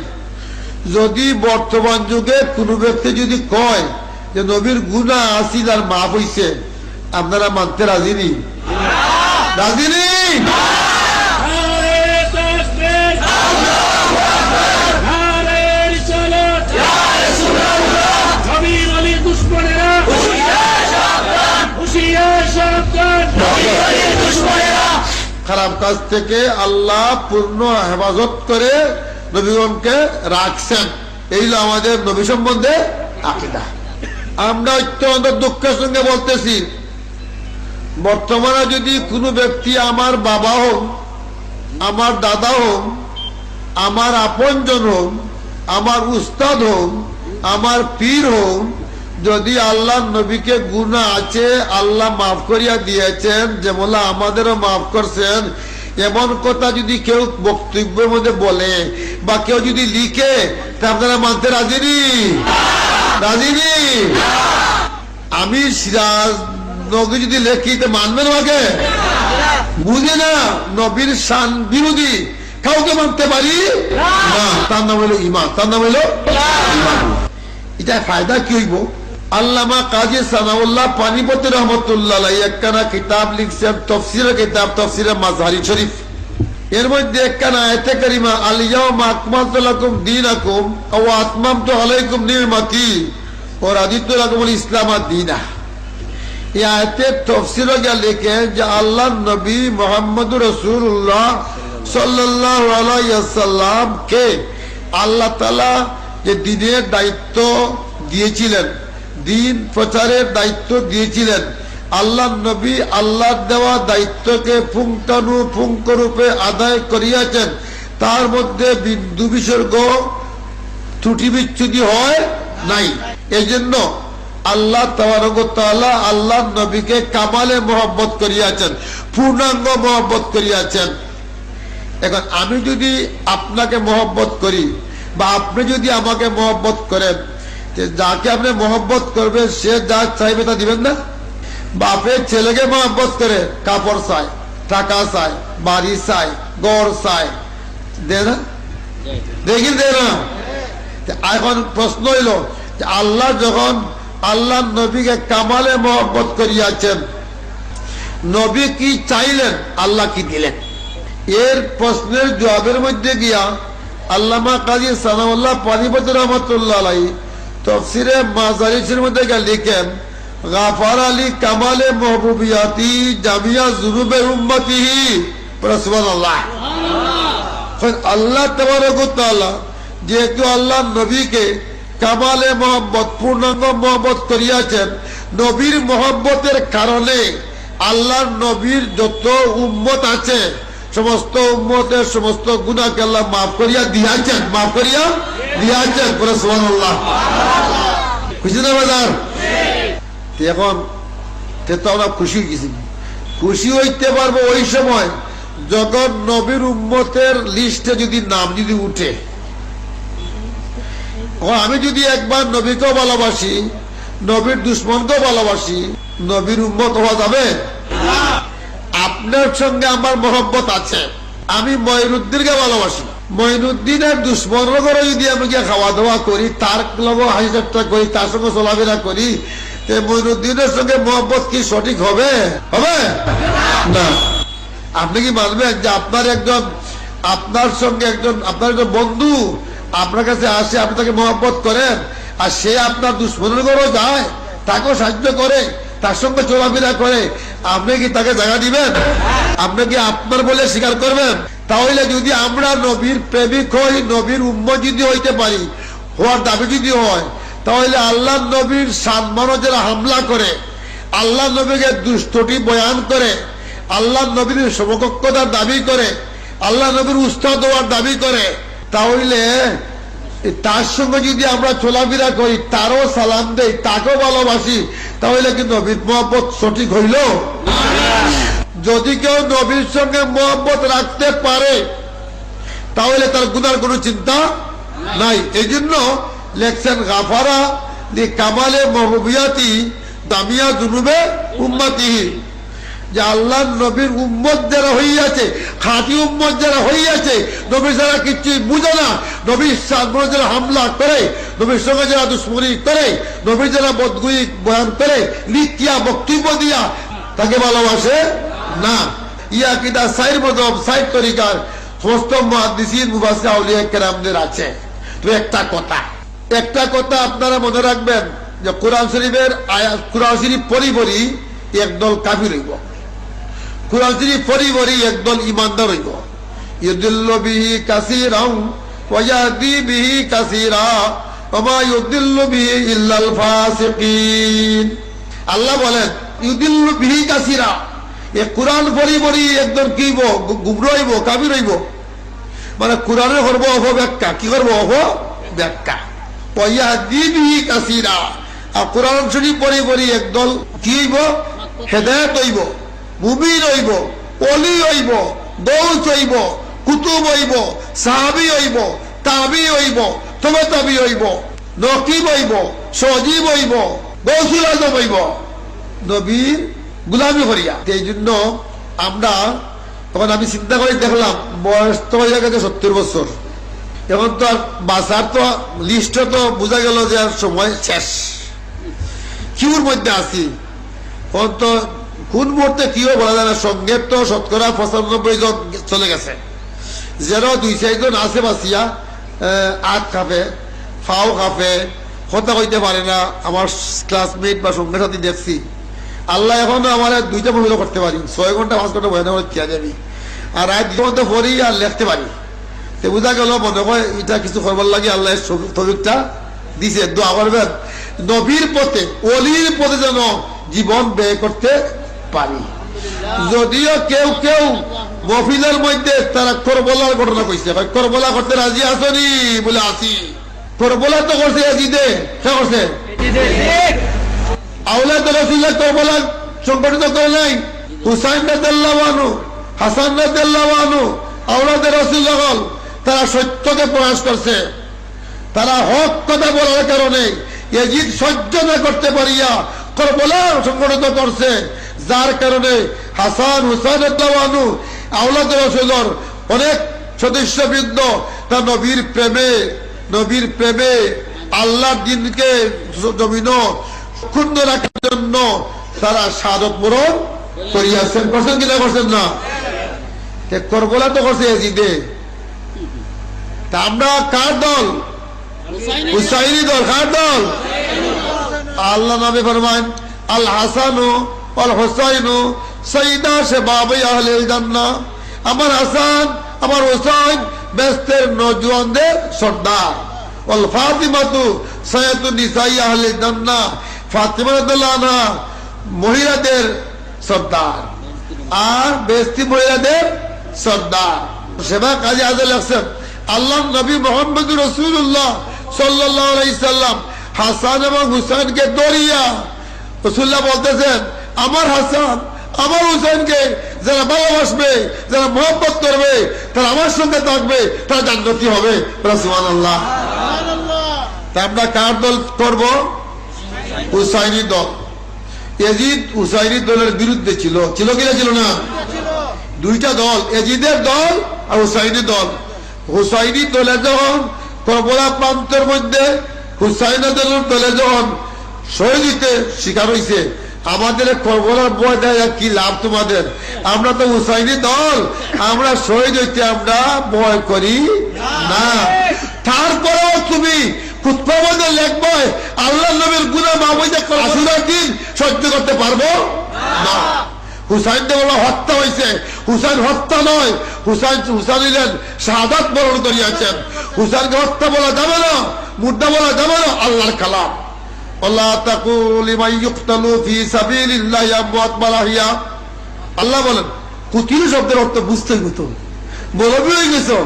যদি বর্তমান যুগে কোনো ব্যক্তি যদি কয় যে নবীর গুনাহ আসিল আর মাফ হইছে, আপনারা মানতে রাজি নি? রাজি নি? খারাপ কাজ থেকে আল্লাহ পূর্ণ হেফাজত করে নবীগণকে রাখছেন। এই হলো আমাদের নবী সম্বন্ধে আকীদা। আমরা অত্যন্ত দুঃখের সঙ্গে বলতেছি, বর্তমানে যদি কোনো ব্যক্তি আমার বাবা হোক, আমার দাদা হোক, আমার আপনজন হোক, আমার উস্তাদ হোক, আমার পীর হোক, যদি আল্লাহ নবীকে গুনাহ আছে আল্লাহ মাফ করিয়া দিয়েছেন, যেমন আমাদেরও মাফ করছেন, এমন কথা যদি কেউ বক্তব্যের মধ্যে বলে বা কেউ যদি লিখে, তা আপনারা মানতে রাজি নি? রাজি নি? আমি সিরাজ নবী যদি লেখি তো মানবেন আমাকে? বুঝে না, নবীর শান বিরোধী কাউকে মানতে পারি না। তার নাম হলো ঈমান, তার নাম হলো ঈমান। এটা ফায়দা কি হইব? আল্লামা কাজী সানাউল্লাহ পানিপতি রহমতুল্লাহ আলাইহি একখানা কিতাব লিখছেন, তাফসীরের কিতাব, তাফসীরে মাযহারি শরীফ। এর মধ্যে একখানা আয়াতে কারিমা, আল ইয়াউমা আকমালতু লাকুম দীনাকুম ওয়া আতমামতু আলাইকুম নি'মাতি ওয়া রাদিতু লাকুমুল ইসলামা দীনা। এই আয়াতের তাফসীরে গিয়ে লেখেন যে আল্লাহ নবী মুহাম্মদুর রাসূলুল্লাহ সাল্লাল্লাহু আলাইহি ওয়াসাল্লাম কে আল্লাহ তাআলা যে দ্বীনের দায়িত্ব দিয়েছিলেন, দ্বীন প্রচারের দায়িত্ব দিয়েছিলেন, আল্লাহ নবী আল্লাহর দেওয়া দায়িত্বকে পুঙ্খানুপুঙ্খরূপে আদায় করিয়াছেন। তার মধ্যে বিন্দু বিসর্গ ত্রুটি বিচ্ছুতি হয় নাই। এই জন্য আল্লাহ তাবারক ওয়া তাআলা আল্লাহ নবীকে কামালে মহব্বত করিয়াছেন, পূর্ণাঙ্গ মহব্বত করিয়াছেন। এখন আমি যদি আপনাকে মহব্বত করি বা আপনি যদি আমাকে মহব্বত করেন, যে যাকে আপনি মহব্বত করবেন সে যা চাইবে তা দিবেন না? বাপের ছেলেকে মহব্বত করে কাপড় চায়, টাকা চায়, বাড়ি চায়, ঘর চায়, দে না? দেখি দে না? এখন প্রশ্ন হইল যে আল্লাহ যখন আল্লাহ নবীকে কামালে মহব্বত করিয়াছেন, নবী কি চাইলেন, আল্লাহ কি দিলেন? এর প্রশ্নের জবাবের মধ্যে গিয়া আল্লামা কাজী সানাউল্লাহ পানিপতি রহমতুল্লাহ আলাইহি তফসিরে মাজারিসের মধ্যে লিখেন গাফার আলী কামালে মাহবুবিয়াতি জামিয়া যুনুবে উম্মতিহি সুবহানাল্লাহ। আল্লাহ তাবারক ওয়া তাআলা যেহেতু আল্লাহ নবীকে কামালে মহব্বত পূর্ণাঙ্গ মহব্বত করিয়াছেন, নবীর মহব্বতের কারণে আল্লাহর নবীর যত উম্মত আছে সমস্ত উম্মতের সমস্ত গুনাহকে আল্লাহ মাফ করিয়া দিয়াছেন, মাফ করিয়া দিয়াছেন। সুবহানাল্লাহ। খুশি না বাজার? এখন তো আমরা খুশি গেছি, খুশি হইতে পারবো ওই সময় যখন নবীর উম্মতের লিস্টে যদি নাম যদি উঠে। আমি যদি একবার নবীকেও ভালোবাসি, নবীর দুশ্মনকেও ভালোবাসি, নবীর উম্মত হওয়া যাবে? আপনার সঙ্গে আমার মহব্বত আছে, আমি মঈনুদ্দিনকে ভালোবাসি, মঈনুদ্দিনের দুশ্মনের ঘরে যদি আমি গিয়ে খাওয়া দাওয়া করি, তার লগে হাসি ঠাট্টা করি, তার সঙ্গে চলাফেরা করি, মঈনুদ্দিনের সঙ্গে মহব্বত কি সঠিক হবে? হবে না। আপনি কি মানবেন যে আপনার সঙ্গে আপনার একজন বন্ধু আপনার কাছে আসে, আপনি তাকে মহব্বত করেন, আর সে আপনার দুশ্মনের ঘরেও যায়, তাকেও সাহায্য করে, তার সঙ্গে চলাফেরা করে, আপনি কি তাকে জায়গা দিবেন? আপনি কি আপনার বলে স্বীকার করবেন? তাহলে যদি আমরা নবীর প্রেমিক হই, নবীর উম্মত যদি হইতে পারি, হওয়ার দাবি যদি হয়, তাহলে আল্লাহ নবীর সম্মানে যারা হামলা করে, আল্লাহ নবীকে দুষ্টটি বয়ান করে, আল্লাহ নবীর সমকক্ষতার দাবি করে, আল্লাহ নবীর উস্তাদ হওয়ার দাবি করে, তাহলে তার সঙ্গে যদি আমরা চলাফেরা করি, তারও সালাম দেই, তাকেও ভালোবাসি, তাহলে কি নবীর মহব্বত সঠিক হইল? যদি কেউ নবীর সঙ্গে মহব্বত রাখতে পারে তাহলে তার গুনার কোনো চিন্তা নাই। এই জন্য লেখছেন গাফারা দি কামালে মাহবুবিয়াতি দামিয়া যুনুবে উম্মতিহি, যে আল্লাহ নবীর উম্মত যারা হইয়াছে, খাঁটি উম্মত যারা হইয়াছে, নবীর যারা কিছুই বুঝে না, নবীর সামনে যারা হামলা করে, নবীর সঙ্গে যারা দুশ্মনী করে, নবীর যারা বদগুই বয়ান করে, লিখিয়া বক্তব্য দিয়া তাকে ভালোবাসে না। ইয়া কিদা সাইর মযহাব সাইর তরিকার সমস্ত মুহাদ্দিসিন মুফাসসির আউলিয়া কেরামদের আছে। তো একটা কথা আপনারা মনে রাখবেন যে কোরআন শরীফের আয়াত, কোরআন শরীফ পড়ি একদল কাফির হইব, কোরআন শরীফ পড়ি একদল ইমানদার হইব। ইউদিল্লু বিহি কাসীরান ওয়া ইয়াহদি বিহি কাসীরা ওয়া মা ইউদিল্লু বিহি ইল্লাল ফাসিকিন। আল্লাহ বলেন ইউদিল্লু বিহি কাসীরা, এই কোরআন পড়ি একদল কি হইব? গুমরাহ হইব, কাফির হইব। মানে কোরআনের করব অপব্যাখ্যা, কি করব? অপব্যাখ্যা। ওয়া ইয়াহদি বিহি কাসীরা, আর কোরআন শরীফ পড়ি একদল কি হইব? হেদায়েত হইব, মুমিন হইব, ওলি হইব, গৌস হইব, কুতুব হইব, সাহাবী হইব, তাবি হইব, তবে তাবি হইব, নকিব হইব, সজীব হইব, গৌসুল আজম হইব, নবীর গুলামি করিয়া। এই জন্য আমরা তখন আমি চিন্তা করে দেখলাম বয়স তো হয়ে গেছে 70 বছর, এখন তো আর বাঁচার তো লিস্ট তো বোঝা গেল যে আর সময় শেষ, কিউর মধ্যে আছি। এখন তো কোন মুহূর্তে কিও বলা যায় না। সঙ্গে তো শতকরা 95 জন চলে গেছে, যেন 2-4 জন আছে বাঁচিয়া, আখ খাফে, ফাও খাফে, কথা কইতে পারে না। আমার ক্লাসমেট বা সঙ্গে সাথী দেখছি, আল্লাহ এখন আমার 2টা মহিলা করতে পারি, 6 ঘন্টা 5 ঘন্টা বয়ান খেয়া যাবি, আর রাত 2 ঘন্টা পড়ি আর লিখতে পারি। তো বোঝা গেল মনে হয় এটা কিছু করবার লাগে আল্লাহ তৌফিকটা দিছে। দোয়া করবেন নবীর পথে, ওলির পথে যেন জীবন ব্যয় করতে পারি। যদিও কেউ মহফিলের মধ্যে তারা করবলার ঘটনা কইছে, করবলা করতে রাজি আসনি বলে আসি। করবলা তো করছে এজিদে, কে করছে? আওলাদ রাসূলুল্লাহ করবলা সংগঠিত করে নাই। হুসাইন রাদিয়াল্লাহু আনহু, হাসান রাদিয়াল্লাহু আনহু আওলাদ রাসূলুল্লাহ, তারা সত্যকে প্রকাশ করছে, তারা হক কথা বলার কারণে ইয়াজিদ সহ্য না করতে পারিয়া করবলা সংগঠিত করছে, যার কারণে হাসান হুসাইন রাদিয়াল্লাহু আনহু আওলাদ রাসূলের অনেক সদস্যবৃন্দ তা নবীর প্রেমে আল্লাহর দ্বীনকে জমিন ক্ষুণ্ণ রাখার জন্য তারা শাহাদত বরণ করিয়াছেন। করছেন কিনা? করছেন না? করবলা তো করছে ইয়াজিদে। তা আমরা কার দল? হুসাইনি দল কার দল? আল্লাহ নবী ফরমান আল হাসানু ওয়াল হুসাইনু সাইয়্যিদা শাবাবি আহলিল জান্নাহ। আমার হাসান আমার হুসাইন বেহেশতের নওজওয়ানদের সর্দার। ওয়াল ফাতিমাতু সাইয়্যিদু নিসাই আহলিল জান্নাহ। ফাতিমা রাদিয়াল্লাহু আনহা মহিলাদের সর্দার আর বেহেশতি মহিলাদের সর্দার। সেবা কাজী আজল আহসান আল্লাহ নবী মুহাম্মদুর রাসূলুল্লাহ সাল্লাল্লাহু আলাইহি সাল্লাম হাসান এবং হুসাইনকে দরিয়া রাসূলুল্লাহ বলতেছেন আমার হাসান আমার হুসাইনকে যারা ভালোবাসবে যারা মহব্বত করবে তারা আমার সঙ্গে থাকবে তারা জান্নাতি হবে। সুবহানাল্লাহ। তা আমরা কার দল করব? হুসাইনি দল। ইয়াজিদ হুসাইনি দলের বিরুদ্ধে ছিল কিনা ছিল না? দুইটা দল, ইয়াজিদের দল আর হুসাইনি দল। হুসাইনি দলে যখন করবলা প্রান্তের মধ্যে হুসাইনের দলে যখন শহীদ হইতে শিকার হয়েছে, আমাদের করবলার বয় দেয় কি লাভ তোমাদের? আমরা তো হুসাইনি দল, আমরা শহীদ হইতে আমরা ভয় করি না। তারপরেও তুমি খুতবা মধ্যে লিখবে আল্লাহ নবীর গুনাহ মাফ হইতে আশুরার দিন সহ্য করতে পারবো না। হুসাইন বলা হত্যা হয়েছে, হুসাইন হত্যা নয়, হুসাইন হইলেন শাহাদাত বরণ করিয়াছেন। হুসাইনকে হত্যা বলা যাবে না, মুর্দা বলা যাবে না, আল্লাহর কালাম। আল্লাহ তাকুল লিমান ইউকতালু ফি সাবিলিল্লাহি আমওয়াত বাল আহইয়া। আল্লাহ বলেন কুতিল শব্দের অর্থ বুঝতে হতো, বলবি হয়ে গেছো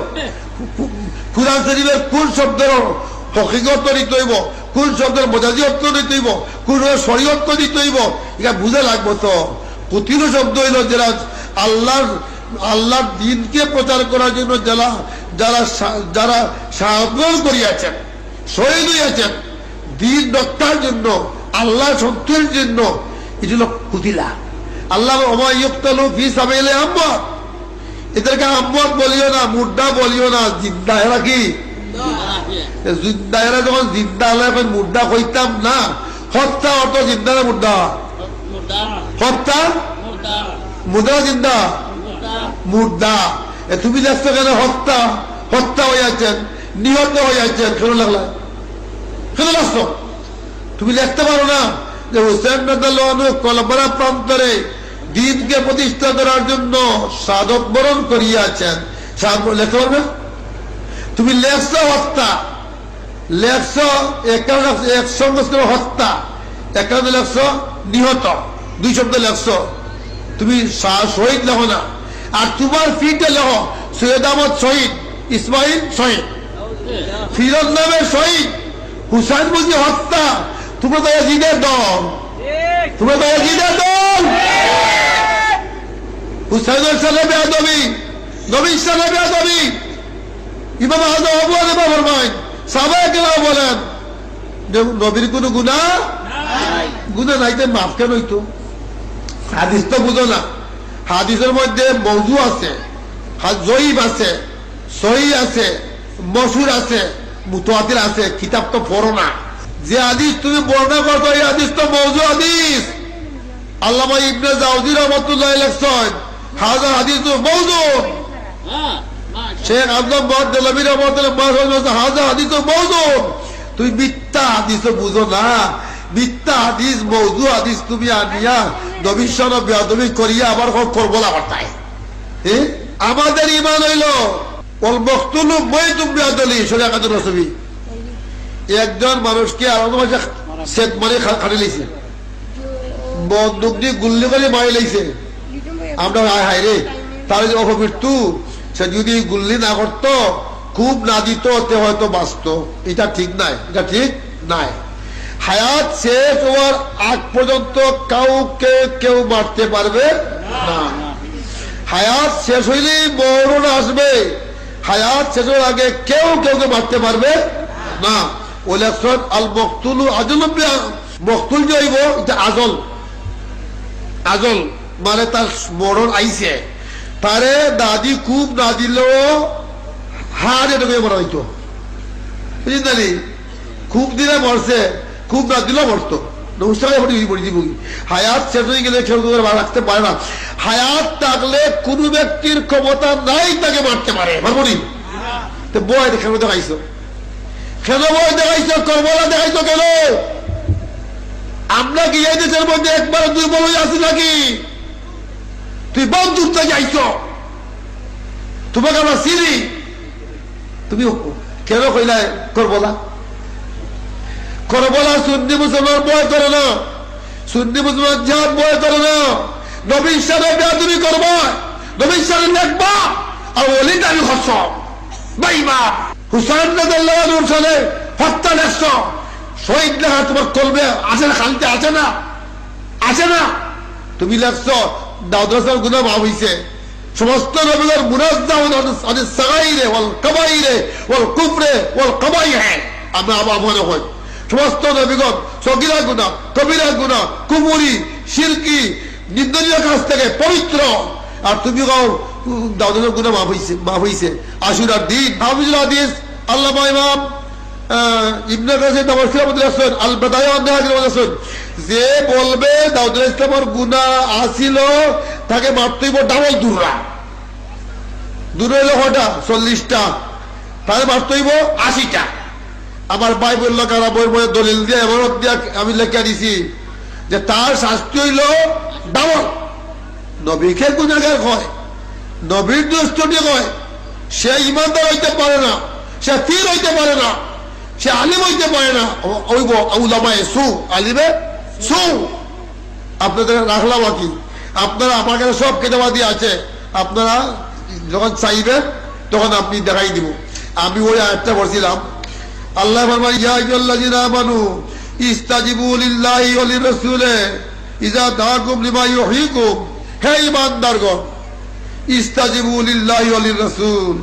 কুরআন শরীফের কোন শব্দের হকিকত নিতে হইব, কোন শব্দের মজাজি অর্থ নিতে হইব, কোন শরীয়ত অর্থ নিতে হইব, এটা বুঝে লাগবো। তো কুতিল শব্দ হইল যারা আল্লাহর দ্বীনকে প্রচার করার জন্য যারা সাহায্য করিয়াছেন, শহীদ হইয়াছেন দ্বীন রক্ষার জন্য, আল্লাহ সন্তুষ্টির জন্য, এটি হল কুতিলা। আল্লাহ ওমা ইউকতালু ফি সাবিলিল্লাহি আমওয়াত, এদেরকে আমওয়াত বলিও না, মুর্দা বলিও না, জিন্দা। এরা কি জিন্দা? এরা যখন জিন্দা হলে এখন মুর্দা কইতাম না। হত্যা অর্থ জিন্দা না মুর্দা? হত্যা মুর্দা জিন্দা মুর্দা। তুমি দেখছো কেন হত্যা হত্যা হইয়াছেন, নিহত হইয়াছেন, কেন লাগলা? কেন লাগছো? তুমি লিখতে পারো না যে হুসাইন রাদিয়াল্লাহু আনহু কলবরা প্রান্তরে দ্বীনকে প্রতিষ্ঠা করার জন্য শাহাদাত বরণ করিয়াছেন, লিখতে পারবে? তুমি লেখছো হত্যা, লেখছো এক সঙ্গে হত্যা, একান্ত লেখছো নিহত, দুই শব্দ লেখছো, তুমি শহীদ লেখো না। আর তোমার ফিটে লেখো সৈয়দ আহমদ শহীদ, ইসমাইল শহীদ, ফিরোজ নামের শহীদ, হুসাইন বুঝি হত্যা। তোমরা তো ইয়াজিদের দল, তোমরা তো ইয়াজিদের দল। হুসাইনের সাথে বেয়াদবি, নবীর সাথে বেয়াদবি। ইমাম আযম আবু হানিফা ফরমায়, সাহাবায়ে কেরাম বলেন যে নবীর কোনো গুনাহ নাই, গুনাহ নাইতে মাফ কেন হইতো? হাদিস তো বুঝো না, হাদিসের মধ্যে মওযু আছে, জয়ীফ আছে, সহিহ আছে, মশহুর আছে, মুতাওয়াতির আছে। কিতাব তো পড়ো না। যে হাদিস তুমি বর্ণনা করছো এই হাদিস তো মওযু হাদিস। আল্লামা ইবনে জাওজি রাহমাতুল্লাহ লিখছেন হাযা হাদিসু মওযু। শেখ আব্দুল ওয়াহাব দেলভী রাহমাতুল্লাহ হাযা হাদিসু মওযু। তুমি মিথ্যা হাদিস বুঝো না, মিথ্যা হাদিস মওযু হাদিস তুমি আনিয়া নবীর সাথে বেয়াদবি করিয়া আবার করবলা করতাই। আমাদের ঈমান হইল ওয়াল মাকতুলু মাইতুম বিআদলি শরিয়াতুর রাসূলি। একজন মানুষকে আলাদা ভাষা সেট মানে খাড়ি লাইছে, বন্দুক দিয়ে গুল্লি করে মারি লাইছে। আমরা হায় রে তার যে অপমৃত্যু, সে যদি গুল্লি না করতো, খুব না দিত, হয়তো বাঁচত। এটা ঠিক নাই, এটা ঠিক নাই। হায়াত শেষ হওয়ার আগ পর্যন্ত কাউকে কেউ মারতে পারবে না। হায়াত শেষ হইলেই মরণ আসবে। হায়াত শেষ হওয়ার আগে কেউ কাউকে মারতে পারবে না। ওলাকসন আল মকতুলু আজল, মকতুল যে হইব এটা আজল। আজল মানে তার মরণ আইছে, তারে দাদি খুব না দিলেও হার এটাকে মরা হইতো, বুঝলেন? খুব দিলে মরছে, খুব না দিলেও মরতো। হায়াত শেষ হয়ে গেলে কেউ রাখতে পারে না। হায়াত থাকলে কোন ব্যক্তির ক্ষমতা নাই তাকে মারতে পারে, পারবনি? বয় ক্ষমতা খাইছো, কেন ভয় দেখাইছো? করবলা দেখাইছো কেন? আমরা কি এই দেশের মধ্যে একবার দুর্বল হয়ে আছি নাকি? তুই বন্ধুত্ব যাইছো, তোমাকে আমরা চিনি, তুমি কেন কইলা করবলা? করবলা সুন্নি মুসলমান ভয় করে না, সুন্নি মুসলমান জিহাদ ভয় করে না। নবীর সাথে বেয়াদবি করবা, নবীর সাথে দেখবা, আর ওলি দাবি করছ বাইমা। হুসাইন রাদিয়াল্লাহু আনহুর সাথে হত্যা লেখছ, শহীদ লেখা তোমার কলবে আছে না? খালিতে আছে না? আছে না? তুমি লেখছ দাউদ রাসূল গুনাহ মাফ হইছে। সমস্ত নবীদের মুনাজ্জাহ আনিস সাগাইরে ওয়াল কাবাইরে ওয়াল কুফরে ওয়াল কাবাইহে। আমরা আবার মনে হয় সমস্ত নবীগণ সগীরা গুনাহ, কবিরা গুনাহ, কুফরি, শিরকি, নিন্দনীয় কাজ থেকে পবিত্র। আর তুমি কও দাউদের গুনাহ মাফ হইছে। আশুরার দিন হাফিজুল হাদিস আল্লামা ইমাম ইবনে কাসির তাফসীরে বলেছেন, আল বাদায়া ওয়ান নিহায়া বলেছেন, যে বলবে দাউদ ইসলামের গুনাহ আসিল তাকে মারতেইব ডাবল দুররা। দূর হইল কটা? 40টা। তাহলে মারতেইব 80টা। আমার ভাই বলল কারা বই বইয়ের দলিল দিয়ে এমনত দিয়ে আমি লেখা দিছি যে তার শাস্তি হইল ডাবল। নবীকে গুনাহগার কয়, নবীর দুষ্টটি কয়, সে ইমানদার হইতে পারে না, সে পীর হইতে পারে না, সে আলিম হইতে পারে না। ওইব উলামায়ে সু, আলিমে সু। আপনাদের রাখলাম কি? আপনারা আমার কাছে সব কিতাবাদি আছে, আপনারা যখন চাইবেন তখন আপনি দেখাই দিব। আমি ওই আয়াতটা পড়ছিলাম, আল্লাহ ফরমান, ইয়া আইয়ুহাল্লাযীনা আমানু ইস্তাজিবু লিল্লাহি ওয়া লিরাসূলি ইযা দাআকুম লিমা ইউহয়িকুম। হে ঈমানদারগণ, ইস্তাজিবু লিল্লাহি ওয়া লিরাসূল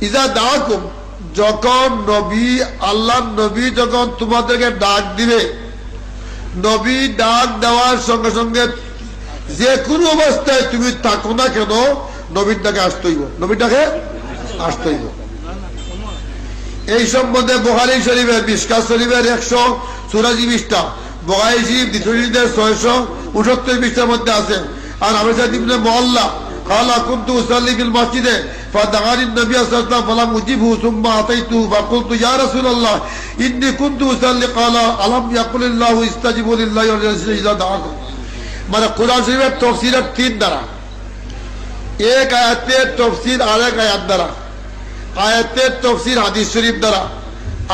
ইযা দাআকুম, যখন নবী, আল্লাহর নবী যখন তোমাদেরকে ডাক দিবে, নবী ডাক দেওয়ার সঙ্গে সঙ্গে যে কোনো অবস্থায় তুমি থাকো না কেন, নবীটাকে আসতেইব, নবীটাকে আসতেইব। এই সম্বন্ধে বুখারী শরীফের মিশকাত শরীফের 184 পৃষ্ঠা, বুখারী শরীফ দ্বিতীয় শরীফের 669 পৃষ্ঠার মধ্যে আছে। আর আমি সাহেব ইবনে মুআল্লা قال كنت أصلي في المسجد فدعاني النبي صلى الله عليه وسلم فلم أجبه ثم أتيته فقلت يا رسول الله إني كنت أصلي قال ألم يقل الله استجيبوا لله ولرسوله إذا دعاكم। মানে কোরআন শরীফের তাফসীরের 3 দ্বারা, এক আয়াতের তাফসীর আরেক আয়াত দ্বারা, আয়াতের তাফসীর হাদিস শরীফ দ্বারা,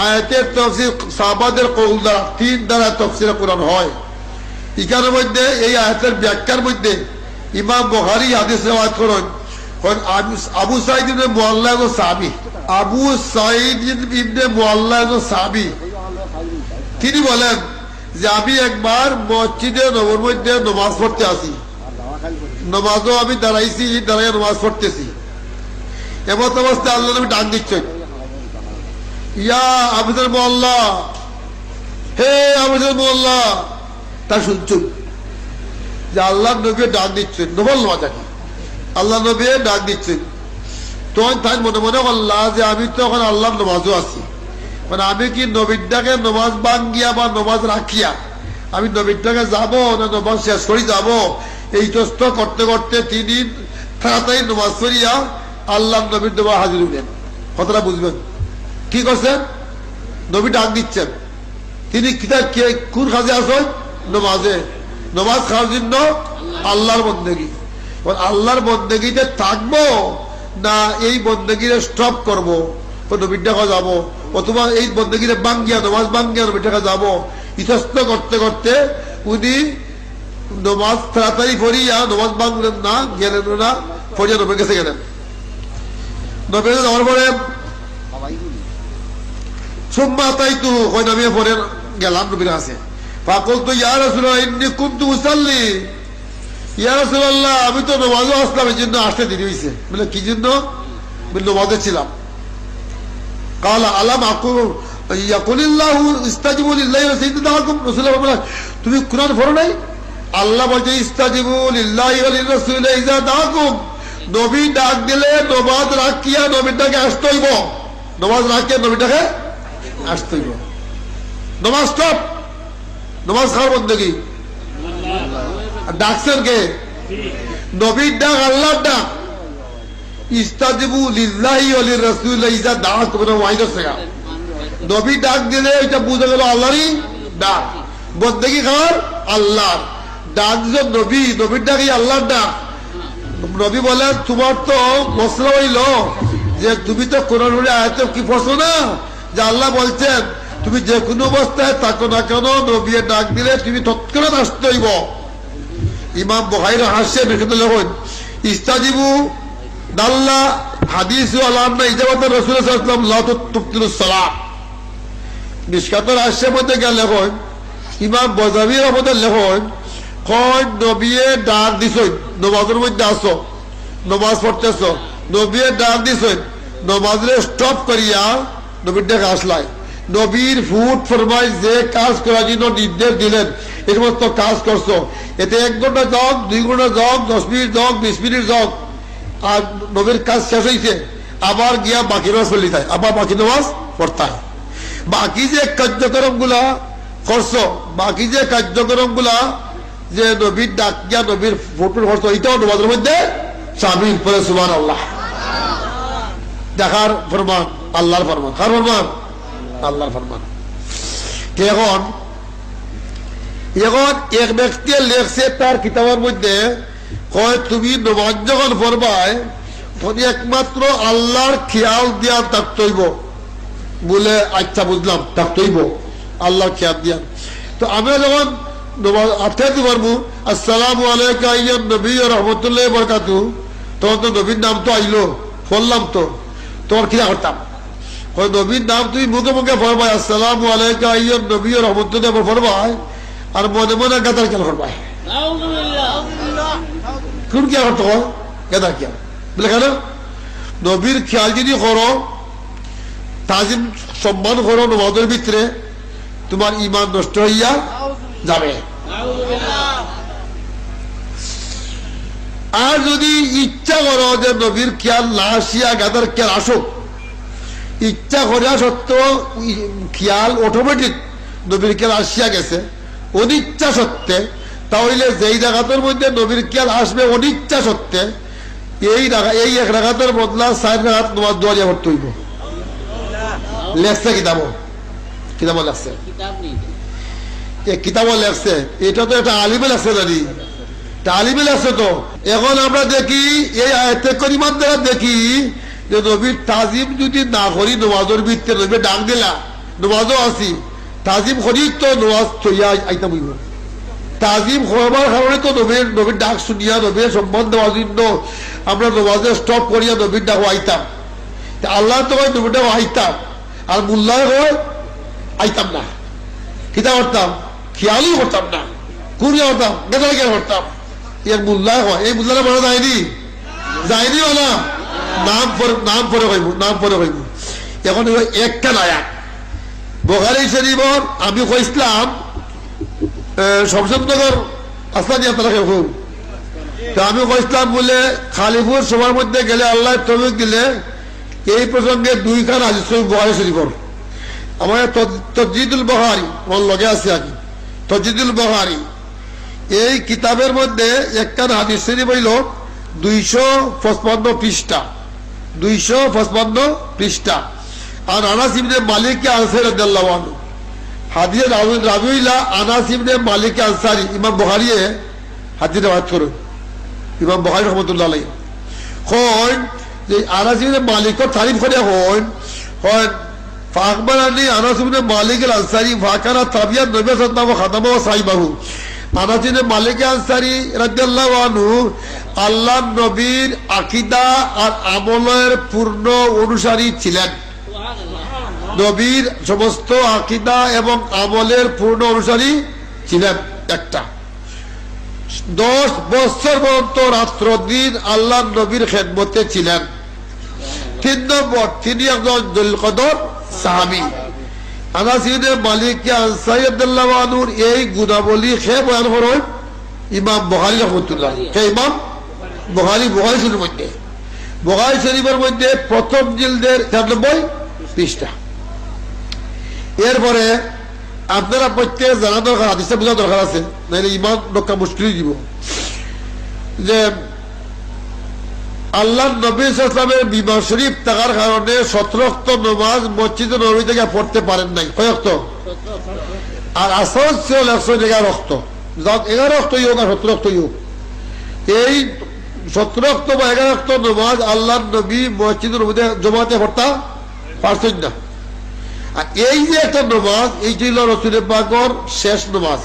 আয়াতের তাফসীর সাহাবাদের কওল দ্বারা, 3 দ্বারা তাফসীর কোরআন হয়। এখানের মধ্যে এই আয়াতের ব্যাখ্যার মধ্যে ইমাম বুখারী হাদিস রিওয়ায়াত করেন, আবু সাঈদ ইবনে মুআল্লা একজন সাহাবী, আবু সাঈদ ইবনে মুআল্লা একজন সাহাবী। তিনি বলেন যে আমি একবার মসজিদে নববীর মধ্যে নামাজ পড়তে আসি, নামাজও আমি দাঁড়াইছি, দাঁড়াইয়া নামাজ পড়তেছি। এমন অবস্থায় আল্লাহ নবী ডাক দিচ্ছেন, ইয়া আবুল মুআল্লা, হে আবুল মুআল্লা। তা শুনছুন যে আল্লাহ নবী ডাক দিচ্ছেন, নবল নামাজাকে আল্লাহ নবী ডাক দিচ্ছেন। তখন তাই মনে মনে করলা যে আমি তো এখন আল্লাহর নামাজও আছি, মানে আমি কি নবীরটাকে নামাজ ভাঙ্গিয়া বা নামাজ রাখিয়া আমি নবীরটাকে যাব না নামাজ শেষ করে যাব, এই চেষ্টা করতে করতে তিনি তাড়াতাড়ি নামাজ পড়িয়া আল্লাহ নবীর দেওয়া হাজির হইলেন। কথাটা বুঝবেন? কি করছেন? নবী ডাক দিচ্ছেন, তিনি কোন কাজে আসেন? নামাজে। নামাজ খাওয়ার জন্য আল্লাহর বন্দেগী। আল্লাহর বন্দেগীতে থাকবো না এই বন্দেগীরে স্টপ করবো, নবীর দেখা যাবো, অথবা এই বন্দেগীরে বাঙ্গিয়া নামাজ বাঙ্গিয়া নবীর দেখা যাবো, ইতস্ত করতে করতে উনি নামাজ তাড়াতাড়ি পড়িয়া নামাজ বাংলেন না, গেলেন না, পড়িয়া নবীর কাছে গেলেন। নবীর কাছে যাওয়ার পরে সুম্মা তাইতু, ওই নবী পরে গেলাম নবীর কাছে। ফাকুলতু ইয়া রাসূলুল্লাহ ইন্নী কুনতু উসাল্লি। ইয়া রাসূলুল্লাহ, আমি তো নামাজে আসলাম, এই জন্য আসতে দেরি হয়েছে। বলে কি জন্য? বলে নামাজে ছিলাম। قال আলাম আকুল ইয়াকুলিল্লাহু ইস্তাজিবু লিল্লাহি ওয়া সাইয়্যিদাকুম। রাসূলুল্লাহ বলেন, তুমি কুরআন পড়ো নাই? আল্লাহ বলছে ইস্তাজিবু লিল্লাহি ওয়া লিরাসূলি ইযা দাআকুম। নবী ডাক দিলে নামাজ রাখিয়া নবীটাকে আসতে হইব, নামাজ রাখিয়া নবীটাকে আসতে হইব। নামাজ স্টপ, নামাজ খাওয়ার বন্দেগী। ডাকছেন কে? নবীর ডাক, আল্লাহর ডাক। ইস্তাজিবু লিল্লাহি ওয়া লিরাসূলি ইযা দাআকুম ওয়াইদাস সায়া। নবী ডাক দিলে এটা বুঝে গেল আল্লাহরই ডাক। বন্দেগী কার? আল্লাহর ডাক। যে নবী, নবীর ডাকই আল্লাহর ডাক। নবী বলেন তোমার তো মশলা হইল যে তুমি তো কোরআন আয়াতে কি পড়ছো না যে আল্লাহ বলছেন তুমি যে কোনো অবস্থায় থাকো না কেন নবী ডাক দিলে তুমি তৎক্ষণাৎ আসতে হইব। ইমাম বুখারীর হাসে লিখতে লেখেন ইস্তাজিবু দাল্লা হাদিসু আলা আন্না ইজাবাত রাসূল সাল্লাল্লাহু আলাইহি ওয়াসাল্লাম লা তুবতিলুস সালাত। মিশকাতুল হাসের মধ্যে গেলে লেখেন ইমাম বজাবি রহমতুল্লাহ লেখেন কয় নবীয়ে ডাক দিছেন নামাজের মধ্যে আসো, নামাজ পড়তেছো, নবীয়ে ডাক দিছেন নামাজে স্টপ করিয়া নবীর ডাক আসলাই। নবীর ফুট ফরমাই যে কাজ করার জন্য নির্দেশ দিলেন এই সমস্ত কাজ করছো। এতে 1 ঘন্টা যাক, 2 ঘন্টা যাক, 10 মিনিট যাক, 20 মিনিট যাক, আর নবীর কাজ শেষ হয়েছে আবার গিয়া বাকি নামাজ পড়লি যায়, আবার বাকি নামাজ পড়তে। বাকি যে কার্যক্রম গুলা করছো, বাকি যে কার্যক্রম গুলা যে নবীর ডাক গিয়া নবীর ফুট করছো এটাও নামাজের মধ্যে শামিল। পরে সুবহানাল্লাহ। দেখার ফরমান আল্লাহর ফরমান। কার ফরমান? আল্লাহর ফরমান। এখন এক ব্যক্তি লেখছে তার কিতাবের মধ্যে কয় তুমি নামাজ যখন পড়বাই তখন একমাত্র আল্লাহর খেয়াল দিয়া থাকতেইব। বলে আচ্ছা বুঝলাম, থাকতেইব আল্লাহর খেয়াল দিয়া। তো আমি যখন নামাজ আটকাতে পারবো আসসালামু আলাইকা আইয়ুন নবী ওয়া রাহমাতুল্লাহি ওয়া বারাকাতুহু, তখন তো নবীর নাম তো আইলো, পড়লাম তো, তোর কি করতাম? নবীর নাম তুমি মুখে মুখে পড়বাই আসসালামু আলাইকা আইয়ুন নবী ওয়া রাহমাতুল্লাহি ওয়া পড়বাই, আর মনে মনে গাদার খেয়াল করবাই। কোন খেয়াল করতে হয়? গাদার খেয়াল। বলে কেন? নবীর খেয়াল যদি করো, তাজিম সম্মান করো নামাজের ভিতরে, তোমার ঈমান নষ্ট হইয়া যাবে। আর যদি ইচ্ছা করো যে নবীর খেয়াল না আসিয়া গাদার খেয়াল আসুক, ইচ্ছা করিয়া সত্ত্বেও খেয়াল অটোমেটিক নবীর খেয়াল আসিয়া গেছে অনিচ্ছা সত্ত্বে, তাহলে যেই জায়গাতের মধ্যে নবীর খেয়াল আসবে অনিচ্ছা সত্ত্বে এই 1 রাকাতের বদলা 4 রাকাত নামাজ দোয়া পড়তে হইব। লেখছে কিতাব লেখছে, কিতাব লেখছে। এটা তো একটা আলিমে লেখছে, জানি আলিমে লেখছে। তো এখন আমরা দেখি এই আয়াতে করিমার দ্বারা দেখি যে নবীর তাজিম যদি না করি নামাজের ভিতরে নবী ডাক দিলা নামাজও আসি, তাজিম করি তো নামাজ থইয়া আইতাম হইব। তাজিম করবার কারণে তো নবীর ডাক শুনিয়া নবীর সম্মান দেওয়ার জন্য আমরা নামাজে স্টপ করিয়া নবীর ডাক আইতাম। আল্লাহ তো নবীর ডাক আইতাম, আর মুল্লাহ হয় আইতাম না। কিতা করতাম? খেয়ালই করতাম না। কুড়িয়া করতাম, গেদার খেয়াল করতাম। এর মুল্লাহ হয়, এই মুল্লাহ বলা যায়নি, যায়নি না। নাম পরে হইব। এখন একটা নায়াক বুখারী শরীফর আমি কইছিলাম শমশেদনগর আসলাম যাত্রা কেউ, তো আমি কইছিলাম বলে খালিপুর সবার মধ্যে গেলে আল্লাহ তৌফিক দিলে এই প্রসঙ্গে 2 খান হাদিস বুখারী শরীফর। আমার তজদিদুল বুখারী আমার লগে আছে আগে, তজদিদুল বুখারী এই কিতাবের মধ্যে একখান হাদিস শরীফ হইল 255 পৃষ্ঠা, 255 পৃষ্ঠা। আর আনাস ইবনে মালিক আনসারী রাদিয়াল্লাহু আনহু হাদিসের রাবী হইলা আনাস ইবনে মালিক আনসারী। ইমাম বুখারী হাদিস রওয়ায়াত করেন, ইমাম বুখারী রাহমাতুল্লাহ আলাইহি কন যে আনাস ইবনে মালিকের তারিফ করে কন ফাকবারানি আনাস ইবনে মালিক আল আনসারী ফাকানা তাবিয়ান নবী সাল্লাল্লাহু আলাইহি ওয়া সাল্লাম ওয়া সাহিবাহু। আনাস ইবনে মালিক আনসারী রাদিয়াল্লাহু আনহু আল্লাহর নবীর আকীদা আর আমলের পূর্ণ অনুসারী ছিলেন। নবীর সমস্ত আকীদা এবং আমলের পূর্ণ অনুসারী ছিলেন। একটা 10 বছর পর্যন্ত রাত্র দিন আল্লাহর নবীর খেদমতে ছিলেন। 3 নম্বর, তিনি একজন যুল কদর সাহাবী। আনাস ইবনে মালিক আনসারী রাদিয়াল্লাহু আনহুর এই গুণাবলী কে বয়ান করেন? ইমাম বুখারী রাহমাতুল্লাহ। কে ইমাম বুখারী? বুখারী শরীফের মধ্যে, বুখারী শরীফের মধ্যে প্রথম জিলদের 94 পৃষ্ঠা। এরপরে আপনারা প্রত্যেক জানা দরকার, হাদিসটা বোঝা দরকার আছে, নাহলে ইমান রক্ষা মুশকিল দিব। যে আল্লাহ নবী ইসলামের বিবাহ শরীফ থাকার কারণে 17 নামাজ মসজিদ নবী থেকে পড়তে পারেন নাই। কয়েকত আর আসর ছিল 100 জায়গায় রক্ত 11 রক্ত ইয়োগ আর 17 রক্ত ইয়োগ। এই 17 রক্ত বা 11 রক্ত নামাজ আল্লাহ নবী মসজিদ নবীতে জমাতে পড়তে পারছেন না। আর এই যে একটা নামাজ এই ছিল রাসূলের পাকের শেষ নামাজ।